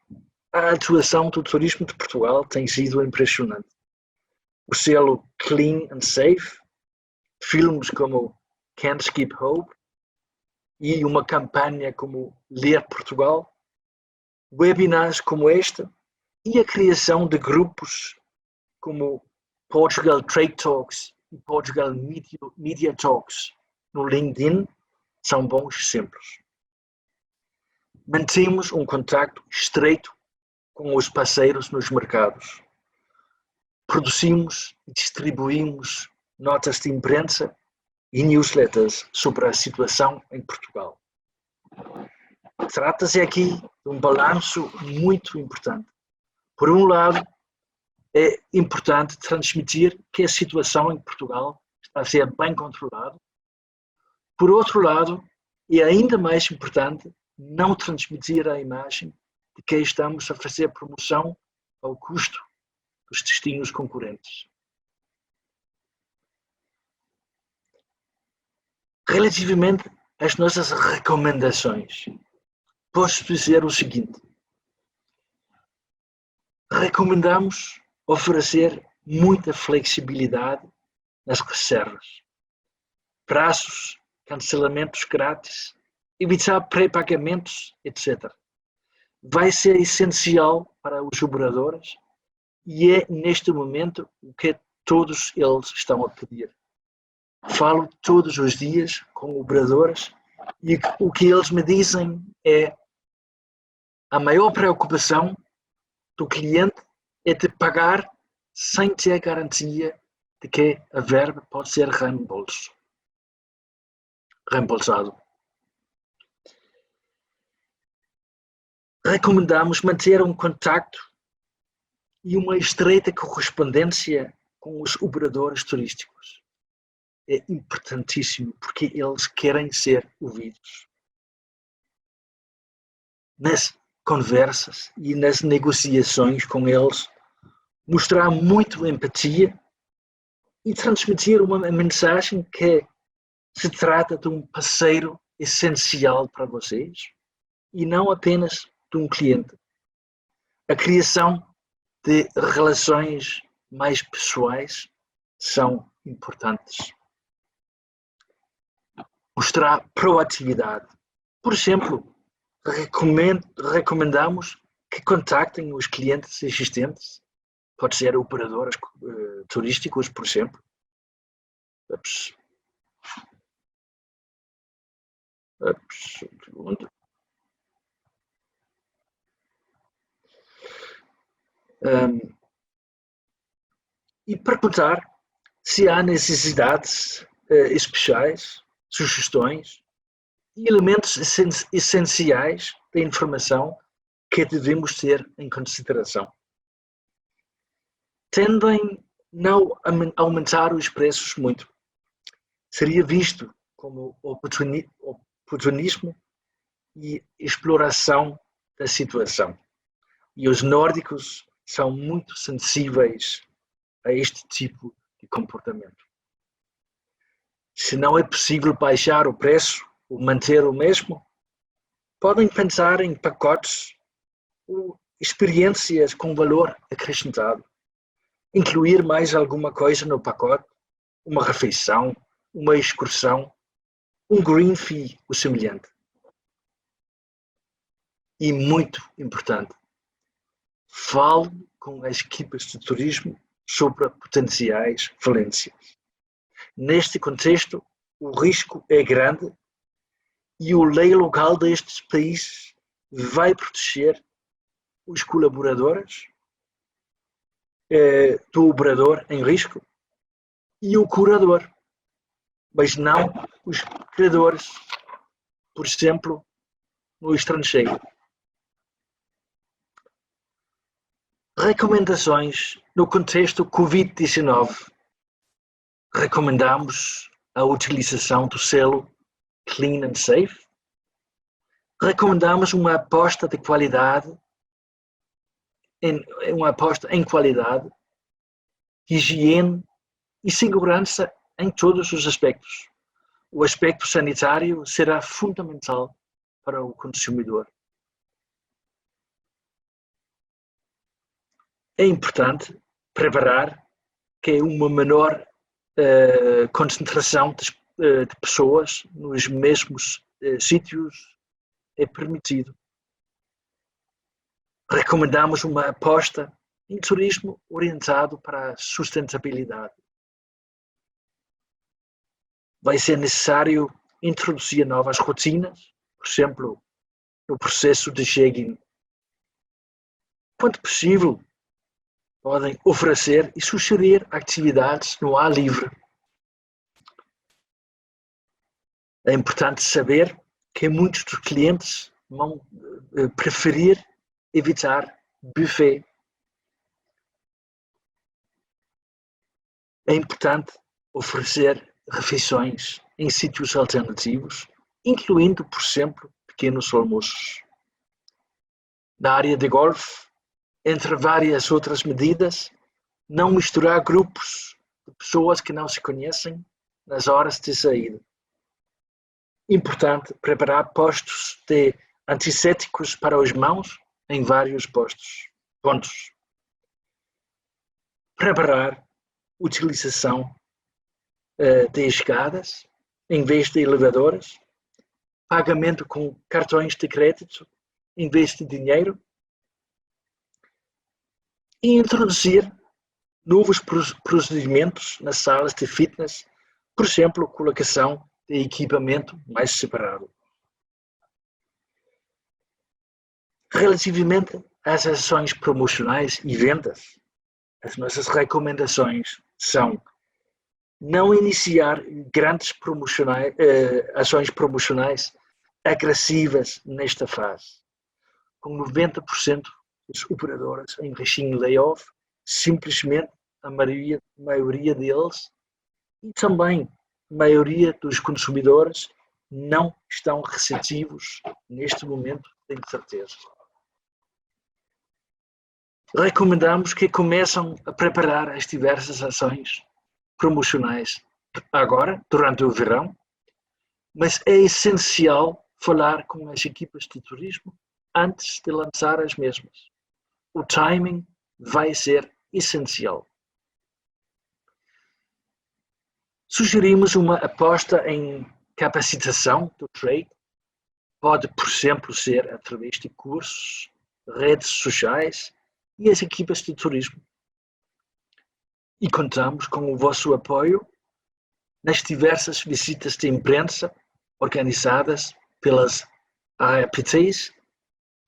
a atuação do turismo de Portugal tem sido impressionante. O selo Clean and Safe, filmes como Can't Skip Hope e uma campanha como Ler Portugal, webinars como este e a criação de grupos como Portugal Trade Talks e Portugal Media Talks no LinkedIn são bons exemplos. Mantemos um contacto estreito com os parceiros nos mercados. Produzimos e distribuímos notas de imprensa e newsletters sobre a situação em Portugal. Trata-se aqui de um balanço muito importante. Por um lado, é importante transmitir que a situação em Portugal está a ser bem controlada. Por outro lado, é ainda mais importante não transmitir a imagem de que estamos a fazer promoção ao custo dos destinos concorrentes. Relativamente às nossas recomendações, posso dizer o seguinte: recomendamos oferecer muita flexibilidade nas reservas, prazos, cancelamentos grátis, evitar pré-pagamentos, etc. Vai ser essencial para os operadores e é neste momento o que todos eles estão a pedir. Falo todos os dias com operadores e o que eles me dizem é: a maior preocupação do cliente é de pagar sem ter garantia de que a verba pode ser reembolsado. Recomendamos manter um contacto e uma estreita correspondência com os operadores turísticos. É importantíssimo porque eles querem ser ouvidos. Nas conversas e nas negociações com eles, mostrar muito empatia e transmitir uma mensagem que se trata de um parceiro essencial para vocês e não apenas de um cliente. A criação de relações mais pessoais são importantes. Mostrar proatividade Por exemplo, recomendamos que contactem os clientes existentes, pode ser operadores turísticos, por exemplo. E perguntar se há necessidades especiais, sugestões e elementos essenciais da informação que devemos ter em consideração. Tendem não a aumentar os preços muito. Seria visto como oportunismo e exploração da situação. E os nórdicos são muito sensíveis a este tipo de comportamento. Se não é possível baixar o preço ou manter o mesmo, podem pensar em pacotes ou experiências com valor acrescentado. Incluir mais alguma coisa no pacote, uma refeição, uma excursão, um green fee ou semelhante. E muito importante, fale com as equipas de turismo sobre potenciais falências. Neste contexto, o risco é grande e a lei local destes países vai proteger os colaboradores do operador em risco e o curador, mas não os criadores, por exemplo, no estrangeiro. Recomendações no contexto Covid-19. Recomendamos a utilização do selo Clean and Safe. Recomendamos uma aposta de qualidade, em qualidade, higiene e segurança em todos os aspectos. O aspecto sanitário será fundamental para o consumidor. É importante preparar que uma menor concentração de pessoas nos mesmos sítios é permitido. Recomendamos uma aposta em turismo orientado para a sustentabilidade. Vai ser necessário introduzir novas rotinas, por exemplo, no processo de check-in. Quanto possível, podem oferecer e sugerir atividades no ar livre. É importante saber que muitos dos clientes vão preferir evitar buffet. É importante oferecer refeições em sítios alternativos, incluindo, por exemplo, pequenos almoços. Na área de golfe, entre várias outras medidas, não misturar grupos de pessoas que não se conhecem nas horas de saída. Importante preparar postos de antissépticos para as mãos em vários pontos. Preparar utilização de escadas em vez de elevadores, pagamento com cartões de crédito em vez de dinheiro e introduzir novos procedimentos nas salas de fitness, por exemplo, colocação de equipamento mais separado. Relativamente às ações promocionais e vendas, as nossas recomendações são não iniciar grandes ações promocionais agressivas nesta fase. Com 90% dos operadores em regime de layoff, simplesmente a maioria deles e também a maioria dos consumidores não estão receptivos neste momento de incerteza. Recomendamos que começam a preparar as diversas ações promocionais agora, durante o verão, mas é essencial falar com as equipas de turismo antes de lançar as mesmas. O timing vai ser essencial. Sugerimos uma aposta em capacitação do trade. Pode, por exemplo, ser através de cursos, redes sociais e as equipas de turismo. E contamos com o vosso apoio nas diversas visitas de imprensa organizadas pelas AEPTs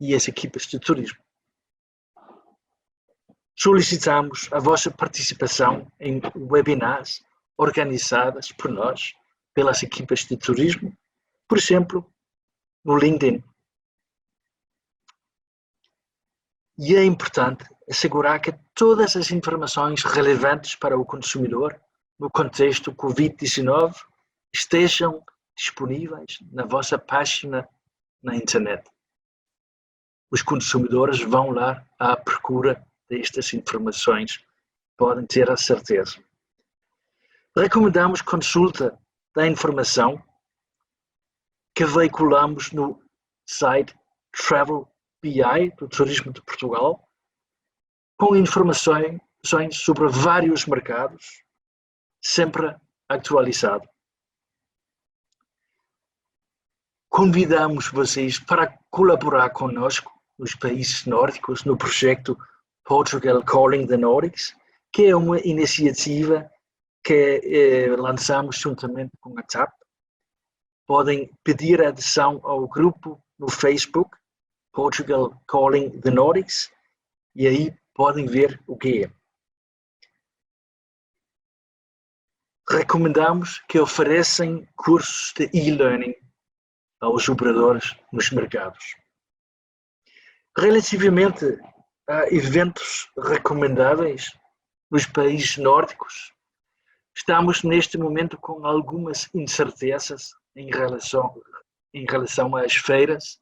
e as equipas de turismo. Solicitamos a vossa participação em webinars organizadas por nós, pelas equipas de turismo, por exemplo, no LinkedIn. E é importante assegurar que todas as informações relevantes para o consumidor no contexto Covid-19 estejam disponíveis na vossa página na internet. Os consumidores vão lá à procura destas informações, podem ter a certeza. Recomendamos consulta da informação que veiculamos no site Travel BI do Turismo de Portugal, com informações sobre vários mercados, sempre atualizado. Convidamos vocês para colaborar conosco nos países nórdicos no projeto Portugal Calling the Nordics, que é uma iniciativa que lançamos juntamente com a TAP. Podem pedir adesão ao grupo no Facebook, Portugal Calling the Nordics, e aí podem ver o que é. Recomendamos que ofereçam cursos de e-learning aos operadores nos mercados. Relativamente a eventos recomendáveis nos países nórdicos, estamos neste momento com algumas incertezas em relação às feiras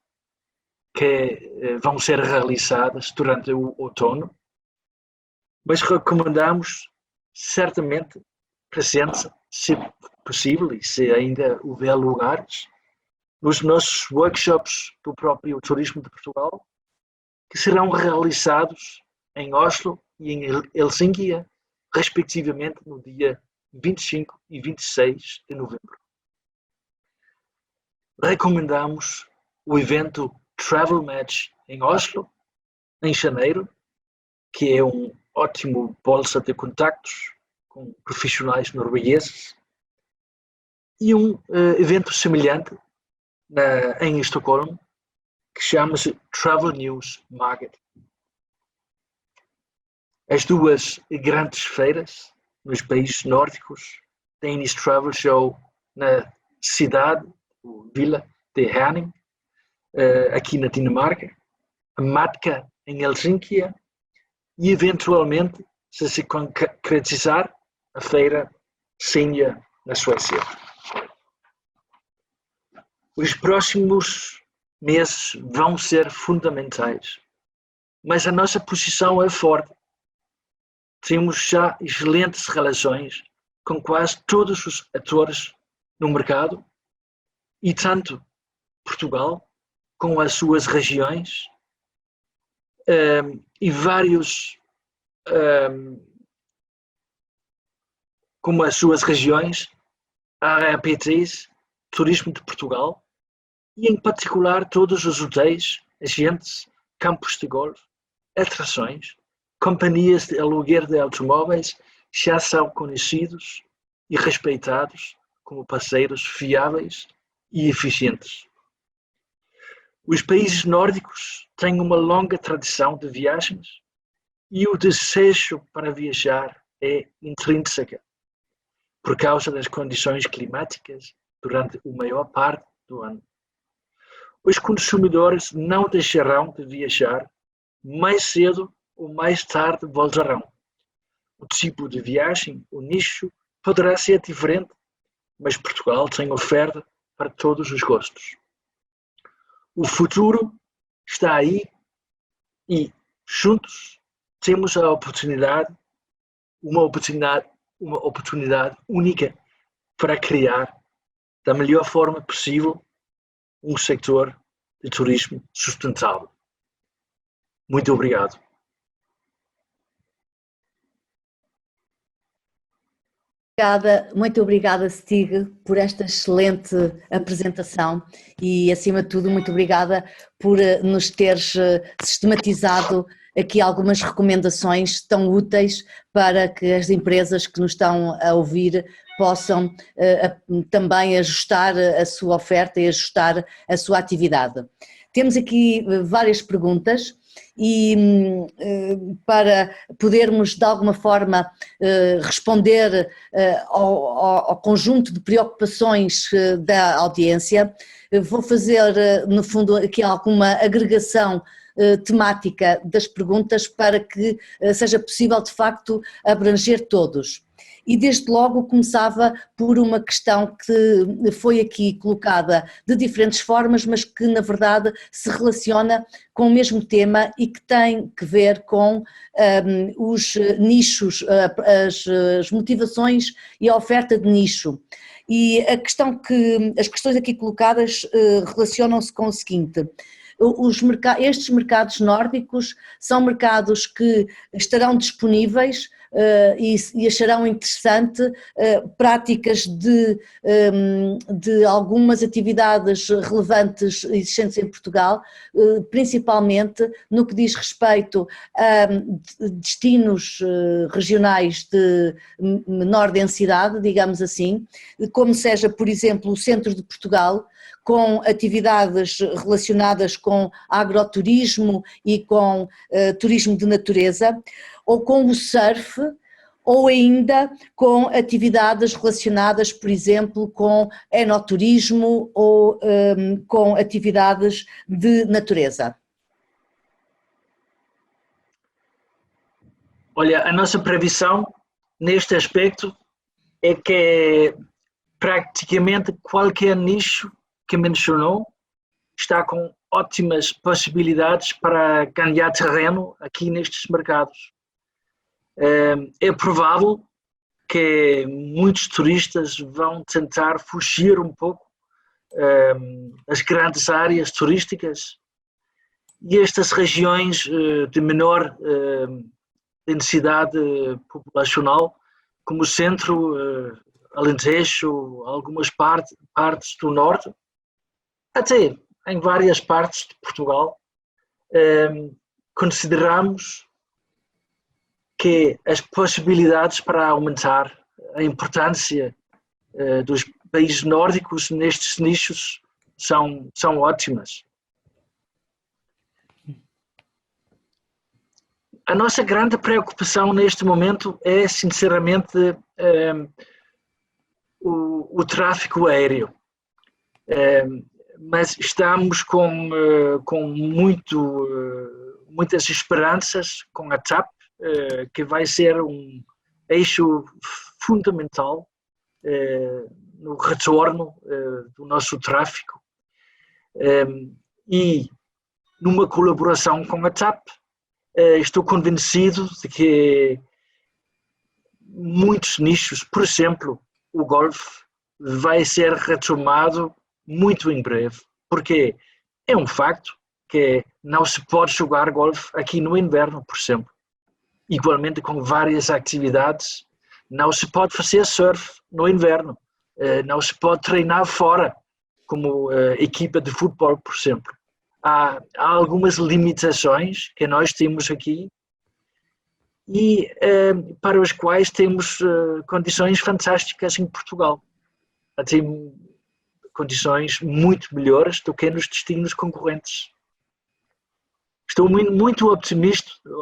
que vão ser realizadas durante o outono, mas recomendamos certamente presença, se possível e se ainda houver lugares, nos nossos workshops do próprio Turismo de Portugal, que serão realizados em Oslo e em Helsínquia, respectivamente no dia 25 e 26 de novembro. Recomendamos o evento Travel Match em Oslo, em janeiro, que é um ótimo bolsa de contactos com profissionais noruegueses, e um evento semelhante em Estocolmo, que chama-se Travel News Market. As duas grandes feiras nos países nórdicos, Danish Travel Show na cidade, Vila de Herning, aqui na Dinamarca, a Matka em Helsínquia e, eventualmente, se concretizar, a feira Senja na Suécia. Os próximos meses vão ser fundamentais, mas a nossa posição é forte. Temos já excelentes relações com quase todos os atores no mercado e tanto Portugal, com as suas regiões e vários como as suas regiões, AEPTs, Turismo de Portugal, e em particular todos os hotéis, agentes, campos de golfe, atrações, companhias de aluguer de automóveis já são conhecidos e respeitados como parceiros fiáveis e eficientes. Os países nórdicos têm uma longa tradição de viagens e o desejo para viajar é intrínseco, por causa das condições climáticas durante a maior parte do ano. Os consumidores não deixarão de viajar, mais cedo ou mais tarde voltarão. O tipo de viagem, o nicho, poderá ser diferente, mas Portugal tem oferta para todos os gostos. O futuro está aí e, juntos, temos a oportunidade, uma oportunidade única para criar, da melhor forma possível, um setor de turismo sustentável. Muito obrigado. Muito obrigada, Stig, por esta excelente apresentação e, acima de tudo, muito obrigada por nos teres sistematizado aqui algumas recomendações tão úteis para que as empresas que nos estão a ouvir possam também ajustar a sua oferta e ajustar a sua atividade. Temos aqui várias perguntas e para podermos de alguma forma responder ao conjunto de preocupações da audiência, vou fazer no fundo aqui alguma agregação temática das perguntas para que seja possível de facto abranger todos. E desde logo começava por uma questão que foi aqui colocada de diferentes formas, mas que na verdade se relaciona com o mesmo tema e que tem que ver com os nichos, as motivações e a oferta de nicho. E as questões aqui colocadas relacionam-se com o seguinte: estes mercados nórdicos são mercados que estarão disponíveis e acharão interessante práticas de algumas atividades relevantes existentes em Portugal, principalmente no que diz respeito a destinos regionais de menor densidade, digamos assim, como seja, por exemplo, o centro de Portugal, com atividades relacionadas com agroturismo e com turismo de natureza, ou com o surf, ou ainda com atividades relacionadas, por exemplo, com enoturismo ou com atividades de natureza. Olha, a nossa previsão neste aspecto é que praticamente qualquer nicho que mencionou está com ótimas possibilidades para ganhar terreno aqui nestes mercados. É provável que muitos turistas vão tentar fugir um pouco das grandes áreas turísticas e estas regiões de menor densidade populacional, como o centro, Alentejo, algumas partes do norte, até em várias partes de Portugal, consideramos que as possibilidades para aumentar a importância dos países nórdicos nestes nichos são ótimas. A nossa grande preocupação neste momento é, sinceramente, o tráfego aéreo. Mas estamos com muitas esperanças com a TAP, que vai ser um eixo fundamental no retorno do nosso tráfego, e numa colaboração com a TAP estou convencido de que muitos nichos, por exemplo, o golfe, vai ser retomado muito em breve, porque é um facto que não se pode jogar golfe aqui no inverno, por exemplo. Igualmente com várias atividades, não se pode fazer surf no inverno, não se pode treinar fora, como equipa de futebol, por exemplo. Há algumas limitações que nós temos aqui e para as quais temos condições fantásticas em Portugal. Até condições muito melhores do que nos destinos concorrentes. Estou muito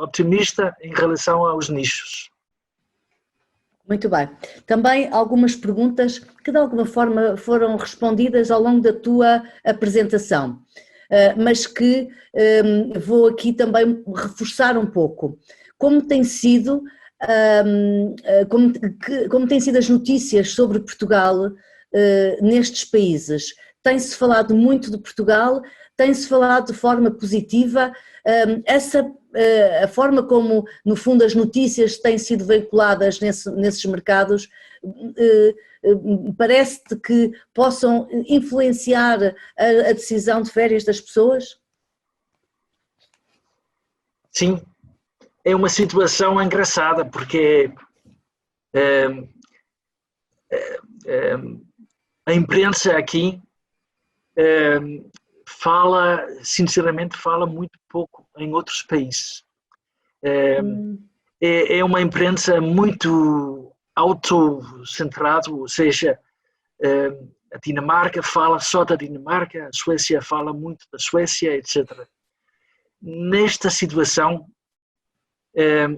otimista em relação aos nichos. Muito bem. Também algumas perguntas que de alguma forma foram respondidas ao longo da tua apresentação, mas que vou aqui também reforçar um pouco. Como têm sido as notícias sobre Portugal nestes países? Tem-se falado muito de Portugal, tem-se falado de forma positiva, a forma como, no fundo, as notícias têm sido veiculadas nesses mercados, parece-te que possam influenciar a decisão de férias das pessoas? Sim, é uma situação engraçada, porque a imprensa aqui sinceramente, fala muito pouco em outros países. É uma imprensa muito autocentrada, ou seja, a Dinamarca fala só da Dinamarca, a Suécia fala muito da Suécia, etc. Nesta situação,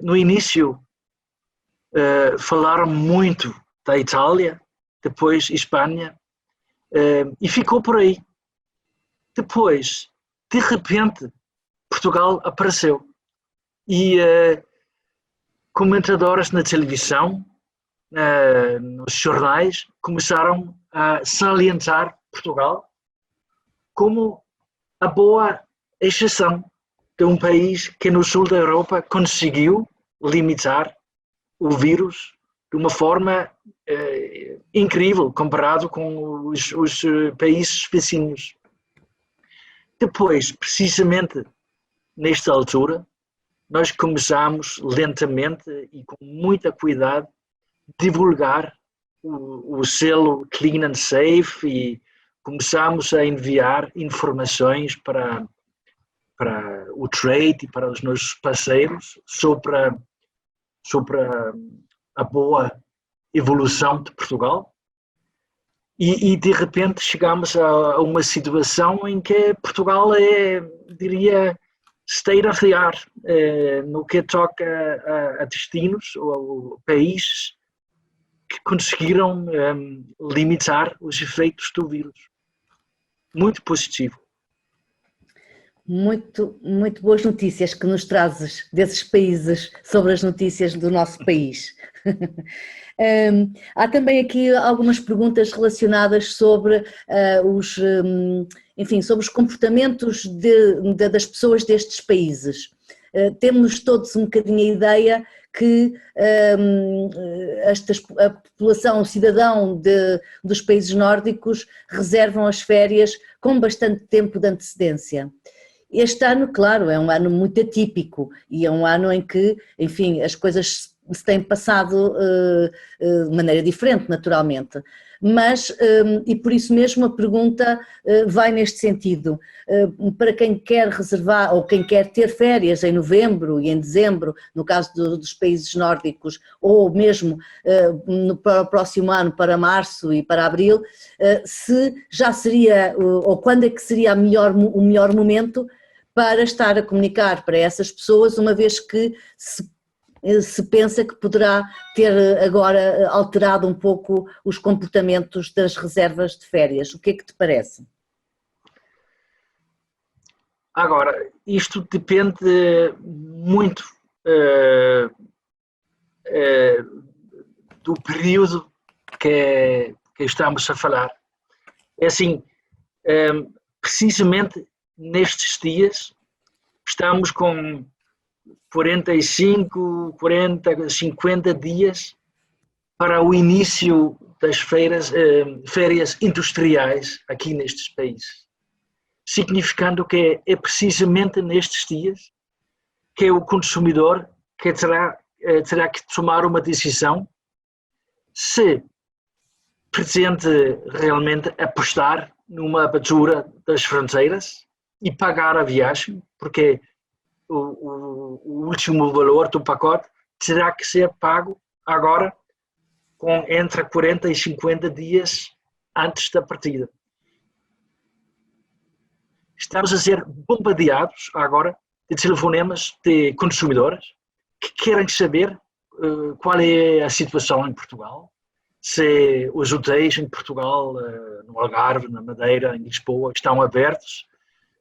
no início, falaram muito da Itália, depois Espanha, e ficou por aí. Depois, de repente, Portugal apareceu. E comentadores na televisão, nos jornais, começaram a salientar Portugal como a boa exceção de um país que no sul da Europa conseguiu limitar o vírus de uma forma incrível comparado com os países vizinhos. Depois, precisamente nesta altura, nós começamos lentamente e com muita cuidado divulgar o selo Clean and Safe e começamos a enviar informações para o trade e para os nossos parceiros sobre a boa evolução de Portugal. E de repente chegamos a uma situação em que Portugal diria, state of the art, no que toca a destinos ou países que conseguiram limitar os efeitos do vírus. Muito positivo. Muito, muito boas notícias que nos trazes desses países sobre as notícias do nosso país. Há também aqui algumas perguntas relacionadas sobre sobre os comportamentos das pessoas destes países. Temos todos um bocadinho a ideia que a população, o cidadão dos países nórdicos reservam as férias com bastante tempo de antecedência. Este ano, claro, é um ano muito atípico e é um ano em que, enfim, as coisas se têm passado de maneira diferente, naturalmente. Mas, e por isso mesmo a pergunta vai neste sentido, para quem quer reservar ou quem quer ter férias em novembro e em dezembro, no caso dos países nórdicos, ou mesmo para o próximo ano, para março e para abril, se já seria, ou quando é que seria o melhor momento para estar a comunicar para essas pessoas, uma vez que se pensa que poderá ter agora alterado um pouco os comportamentos das reservas de férias. O que é que te parece? Agora, isto depende muito do período que estamos a falar. É assim, precisamente nestes dias estamos com 45, 40, 50 dias para o início das férias industriais aqui nestes países. Significando que é precisamente nestes dias que o consumidor que terá que tomar uma decisão se pretende realmente apostar numa abertura das fronteiras e pagar a viagem, porque o último valor do pacote terá que ser pago agora com entre 40 e 50 dias antes da partida. Estamos a ser bombardeados agora de telefonemas de consumidores que querem saber qual é a situação em Portugal, se os hotéis em Portugal, no Algarve, na Madeira, em Lisboa, estão abertos,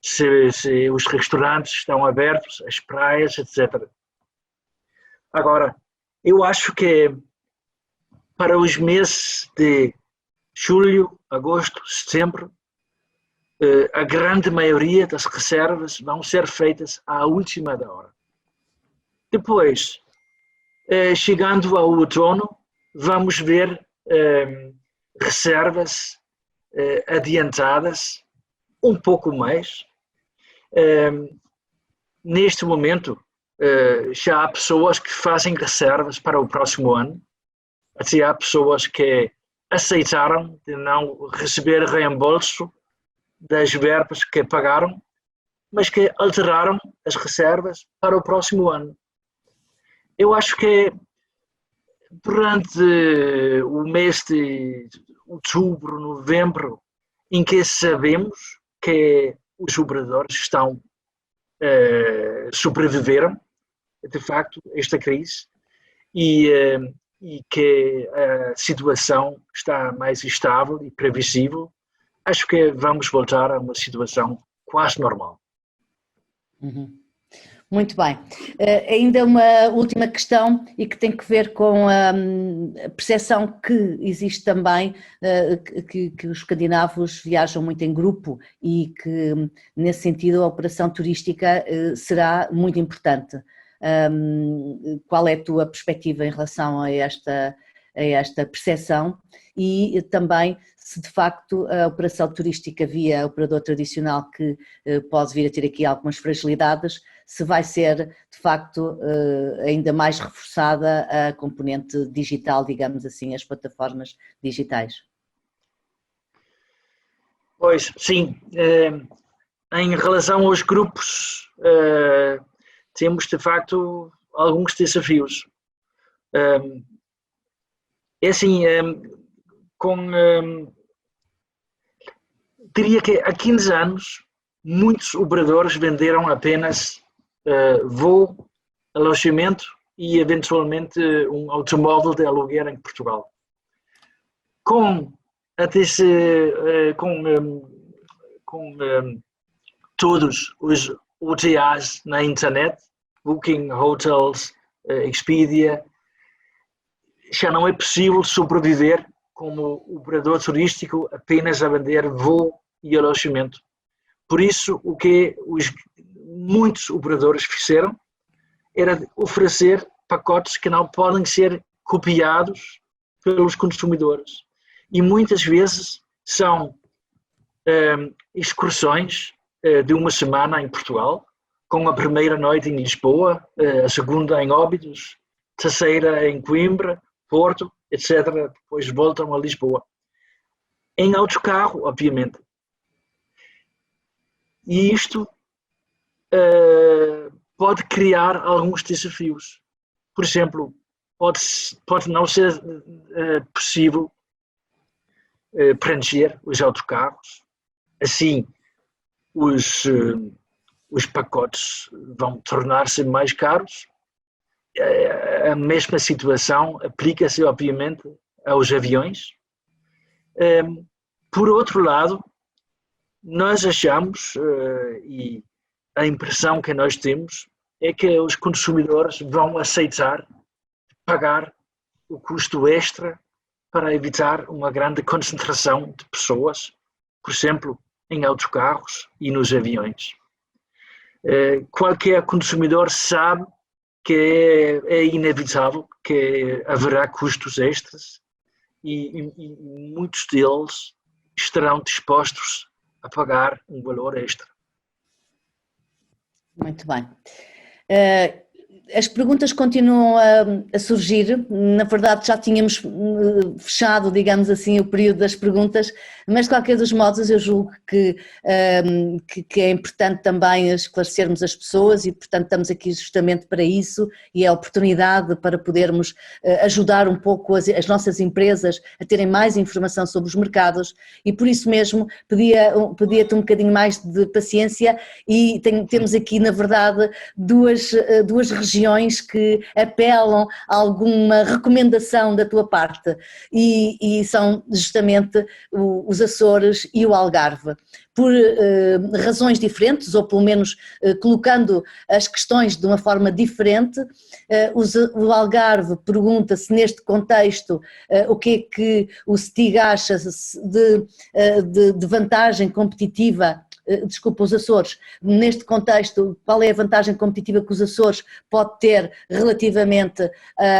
se os restaurantes estão abertos, as praias, etc. Agora, eu acho que para os meses de julho, agosto, setembro, a grande maioria das reservas vão ser feitas à última da hora. Depois, chegando ao outono, vamos ver reservas adiantadas um pouco mais. Neste momento, já há pessoas que fazem reservas para o próximo ano. Assim, há pessoas que aceitaram de não receber reembolso das verbas que pagaram, mas que alteraram as reservas para o próximo ano. Eu acho que durante o mês de outubro, novembro, em que sabemos que os operadores sobreviveram, de facto, a esta crise, e que a situação está mais estável e previsível, acho que vamos voltar a uma situação quase normal. Uhum. Muito bem. Ainda uma última questão e que tem que ver com a percepção que existe também, que os escandinavos viajam muito em grupo e que, nesse sentido, a operação turística será muito importante. Qual é a tua perspectiva em relação a esta percepção e também se de facto a operação turística via operador tradicional, que pode vir a ter aqui algumas fragilidades, se vai ser de facto ainda mais reforçada a componente digital, digamos assim, as plataformas digitais? Pois, sim. Em relação aos grupos, temos de facto alguns desafios. É assim, diria que há 15 anos muitos operadores venderam apenas voo, alojamento e eventualmente um automóvel de aluguer em Portugal. Com todos os OTAs na internet, Booking, Hotels, Expedia, já não é possível sobreviver como operador turístico apenas a vender voo e alojamento. Por isso, o que muitos operadores fizeram era oferecer pacotes que não podem ser copiados pelos consumidores. E muitas vezes são excursões de uma semana em Portugal, com a primeira noite em Lisboa, a segunda em Óbidos, terceira em Coimbra, Porto, etc. Depois voltam a Lisboa. Em autocarro, obviamente. E isto pode criar alguns desafios. Por exemplo, pode não ser possível preencher os autocarros. Assim, os pacotes vão tornar-se mais caros. A mesma situação aplica-se, obviamente, aos aviões. Por outro lado, nós achamos, e a impressão que nós temos, é que os consumidores vão aceitar pagar o custo extra para evitar uma grande concentração de pessoas, por exemplo, em autocarros e nos aviões. Qualquer consumidor sabe que é inevitável que haverá custos extras e muitos deles estarão dispostos a pagar um valor extra. Muito bem. As perguntas continuam a surgir. Na verdade, já tínhamos fechado, digamos assim, o período das perguntas, mas de qualquer dos modos eu julgo que é importante também esclarecermos as pessoas e, portanto, estamos aqui justamente para isso e é a oportunidade para podermos ajudar um pouco as nossas empresas a terem mais informação sobre os mercados e, por isso mesmo, pedia-te um bocadinho mais de paciência e temos aqui, na verdade, duas regiões que apelam a alguma recomendação da tua parte e são justamente os Açores e o Algarve. Por razões diferentes, ou pelo menos colocando as questões de uma forma diferente, o Algarve pergunta se neste contexto o que é que o STIG acha de vantagem competitiva. Desculpa, os Açores, neste contexto, qual é a vantagem competitiva que os Açores pode ter relativamente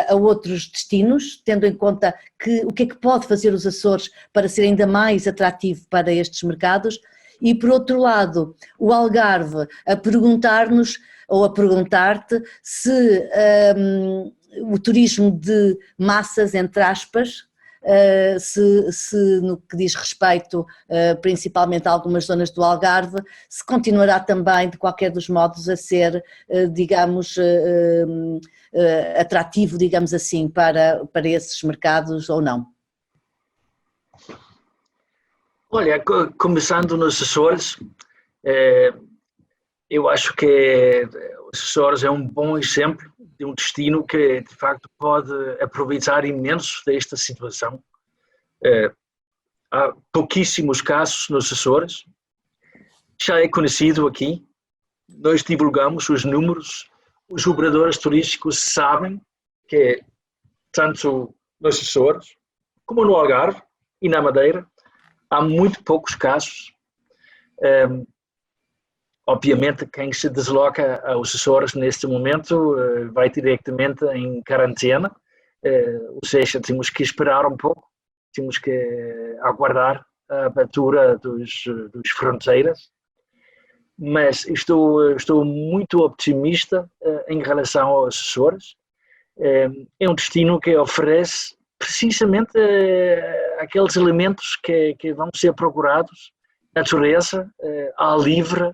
a outros destinos, tendo em conta o que é que pode fazer os Açores para ser ainda mais atrativo para estes mercados, e por outro lado, o Algarve a perguntar-nos, ou a perguntar-te, se o turismo de massas, entre aspas, se no que diz respeito principalmente a algumas zonas do Algarve, se continuará também de qualquer dos modos a ser, digamos, atrativo, digamos assim, para esses mercados ou não? Olha, começando nos Açores, eu acho que os Açores é um bom exemplo de um destino que, de facto, pode aproveitar imenso desta situação. Há pouquíssimos casos nos Açores, já é conhecido aqui, nós divulgamos os números, os operadores turísticos sabem que tanto nos Açores como no Algarve e na Madeira há muito poucos casos. Obviamente, quem se desloca aos Açores neste momento vai diretamente em quarentena, ou seja, temos que esperar um pouco, temos que aguardar a abertura dos fronteiras, mas estou muito optimista em relação aos Açores. É um destino que oferece precisamente aqueles elementos que vão ser procurados: natureza, ar livre,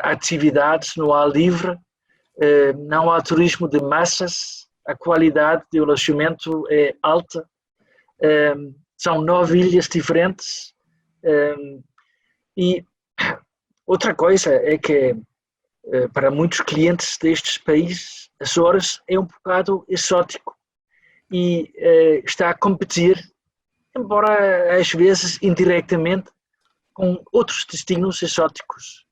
atividades no ar livre, não há turismo de massas, a qualidade de alojamento é alta, são 9 ilhas diferentes, e outra coisa é que para muitos clientes destes países, Açores é um bocado exótico e está a competir, embora às vezes indiretamente, com outros destinos exóticos.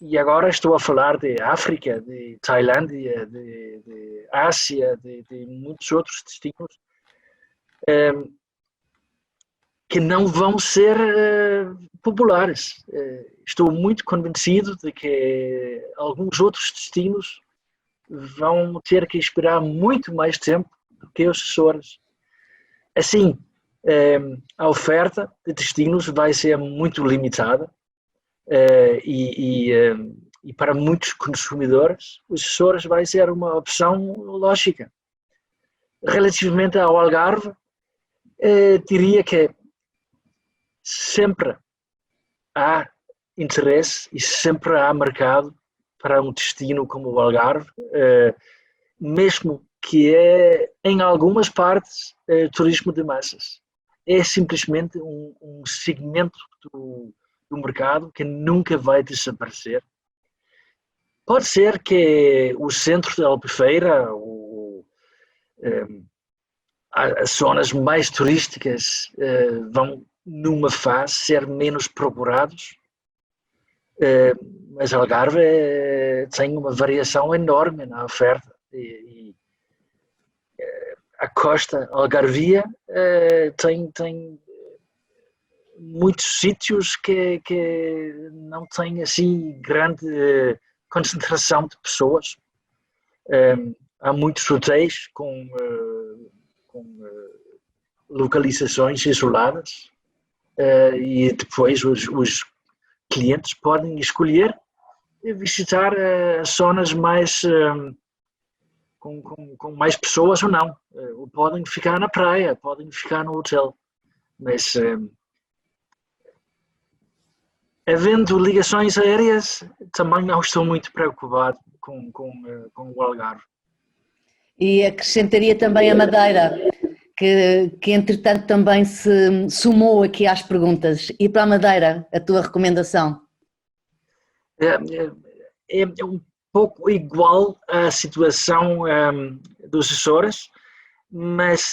E agora estou a falar de África, de Tailândia, de Ásia, de muitos outros destinos que não vão ser populares. Estou muito convencido de que alguns outros destinos vão ter que esperar muito mais tempo do que os Açores. Assim, a oferta de destinos vai ser muito limitada. E para muitos consumidores, os Açores vai ser uma opção lógica. Relativamente ao Algarve, diria que sempre há interesse e sempre há mercado para um destino como o Algarve, mesmo que é, em algumas partes, turismo de massas. É simplesmente um segmento do mercado que nunca vai desaparecer. Pode ser que o centro da Albufeira, as zonas mais turísticas vão numa fase ser menos procurados, mas Algarve tem uma variação enorme na oferta e a costa algarvia tem muitos sítios que não têm assim grande concentração de pessoas. Há muitos hotéis com localizações isoladas e depois os clientes podem escolher visitar zonas mais com mais pessoas ou não. Ou podem ficar na praia, podem ficar no hotel. Mas havendo ligações aéreas, também não estou muito preocupado com o Algarve. E acrescentaria também a Madeira, que entretanto também se somou aqui às perguntas. E para a Madeira, a tua recomendação? É um pouco igual à situação dos Açores, mas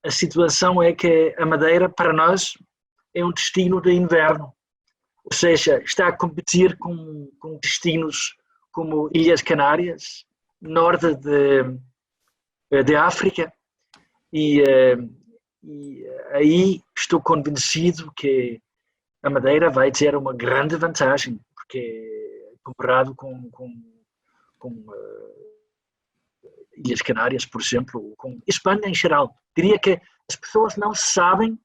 a situação é que a Madeira, para nós, é um destino de inverno. Ou seja, está a competir com destinos como Ilhas Canárias, norte de África, e aí estou convencido que a Madeira vai ter uma grande vantagem, porque comparado com Ilhas Canárias, por exemplo, com Espanha em geral. Diria que as pessoas não sabem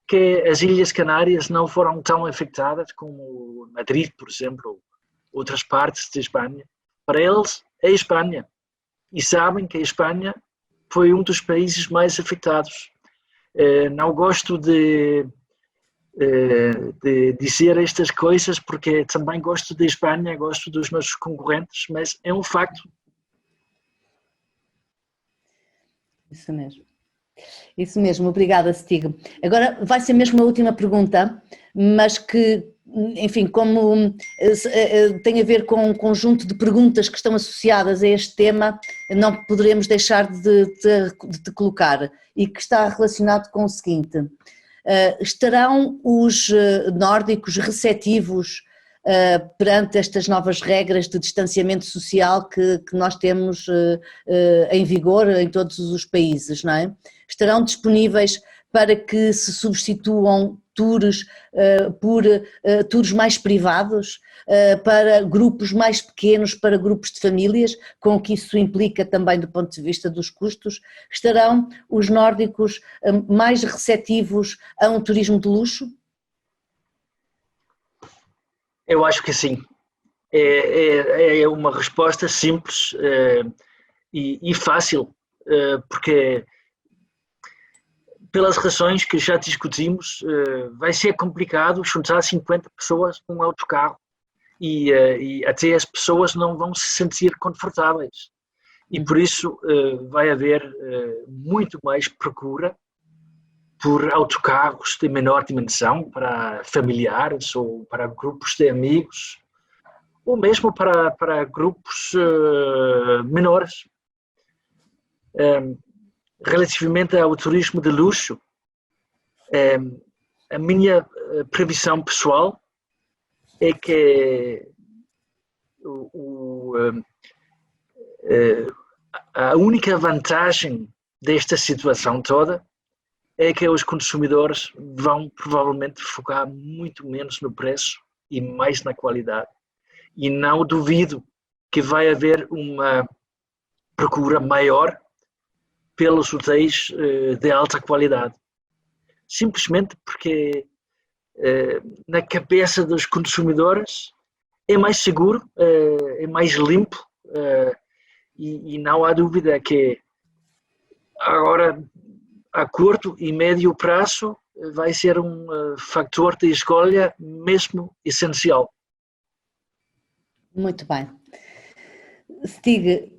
que as Ilhas Canárias não foram tão afetadas como Madrid, por exemplo, ou outras partes de Espanha. Para eles é Espanha. E sabem que a Espanha foi um dos países mais afetados. Não gosto de dizer estas coisas porque também gosto da Espanha, gosto dos meus concorrentes, mas é um facto. Isso mesmo. Isso mesmo, obrigada, Stig. Agora vai ser mesmo a última pergunta, mas que, enfim, como tem a ver com um conjunto de perguntas que estão associadas a este tema, não poderemos deixar de te colocar, e que está relacionado com o seguinte: estarão os nórdicos receptivos perante estas novas regras de distanciamento social que nós temos em vigor em todos os países, não é? Estarão disponíveis para que se substituam tours por tours mais privados, para grupos mais pequenos, para grupos de famílias, com o que isso implica também do ponto de vista dos custos? Estarão os nórdicos mais receptivos a um turismo de luxo? Eu acho que sim. É uma resposta simples e fácil, porque pelas razões que já discutimos, vai ser complicado juntar 50 pessoas num autocarro e até as pessoas não vão se sentir confortáveis. E por isso vai haver muito mais procura por autocarros de menor dimensão para familiares ou para grupos de amigos, ou mesmo para grupos menores. Relativamente ao turismo de luxo, a minha previsão pessoal é que a única vantagem desta situação toda é que os consumidores vão provavelmente focar muito menos no preço e mais na qualidade. E não duvido que vai haver uma procura maior pelos hotéis de alta qualidade. Simplesmente porque na cabeça dos consumidores é mais seguro, é mais limpo e não há dúvida que agora a curto e médio prazo vai ser um fator de escolha mesmo essencial. Muito bem. Stig,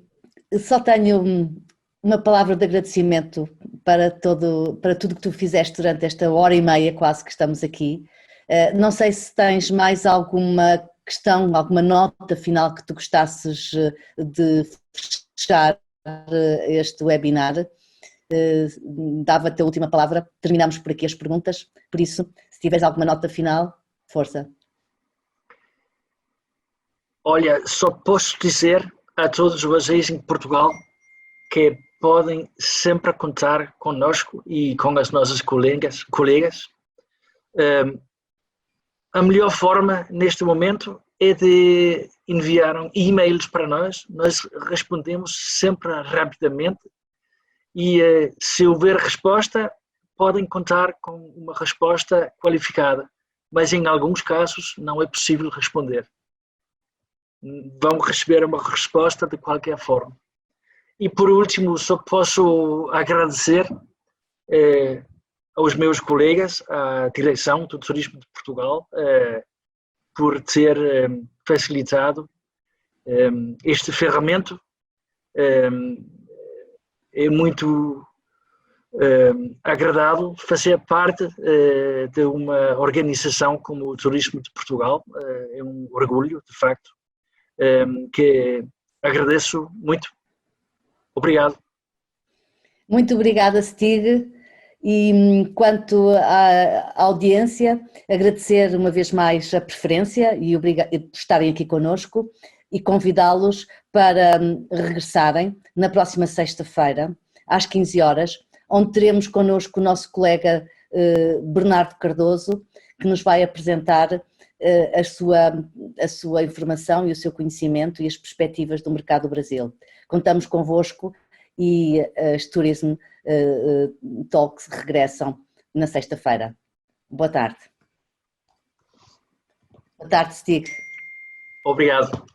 só tenho uma palavra de agradecimento para tudo que tu fizeste durante esta hora e meia quase que estamos aqui. Não sei se tens mais alguma questão, alguma nota final que tu gostasses de fechar este webinar. Dava-te a última palavra, terminamos por aqui as perguntas, por isso, se tiveres alguma nota final, força. Olha, só posso dizer a todos vocês em Portugal que podem sempre contar conosco e com as nossas colegas. A melhor forma neste momento é de enviar e-mails para nós respondemos sempre rapidamente e se houver resposta, podem contar com uma resposta qualificada, mas em alguns casos não é possível responder. Vão receber uma resposta de qualquer forma. E por último, só posso agradecer aos meus colegas, à direção do Turismo de Portugal, por ter facilitado este ferramenta. É muito agradável fazer parte de uma organização como o Turismo de Portugal. É um orgulho, de facto, que agradeço muito. Obrigado. Muito obrigada, Stig. E quanto à audiência, agradecer uma vez mais a preferência e por estarem aqui connosco e convidá-los para regressarem na próxima sexta-feira, às 15 horas, onde teremos connosco o nosso colega Bernardo Cardoso, que nos vai apresentar a sua informação e o seu conhecimento e as perspectivas do mercado do Brasil. Contamos convosco e as Tourism Talks regressam na sexta-feira. Boa tarde. Boa tarde, Stig. Obrigado.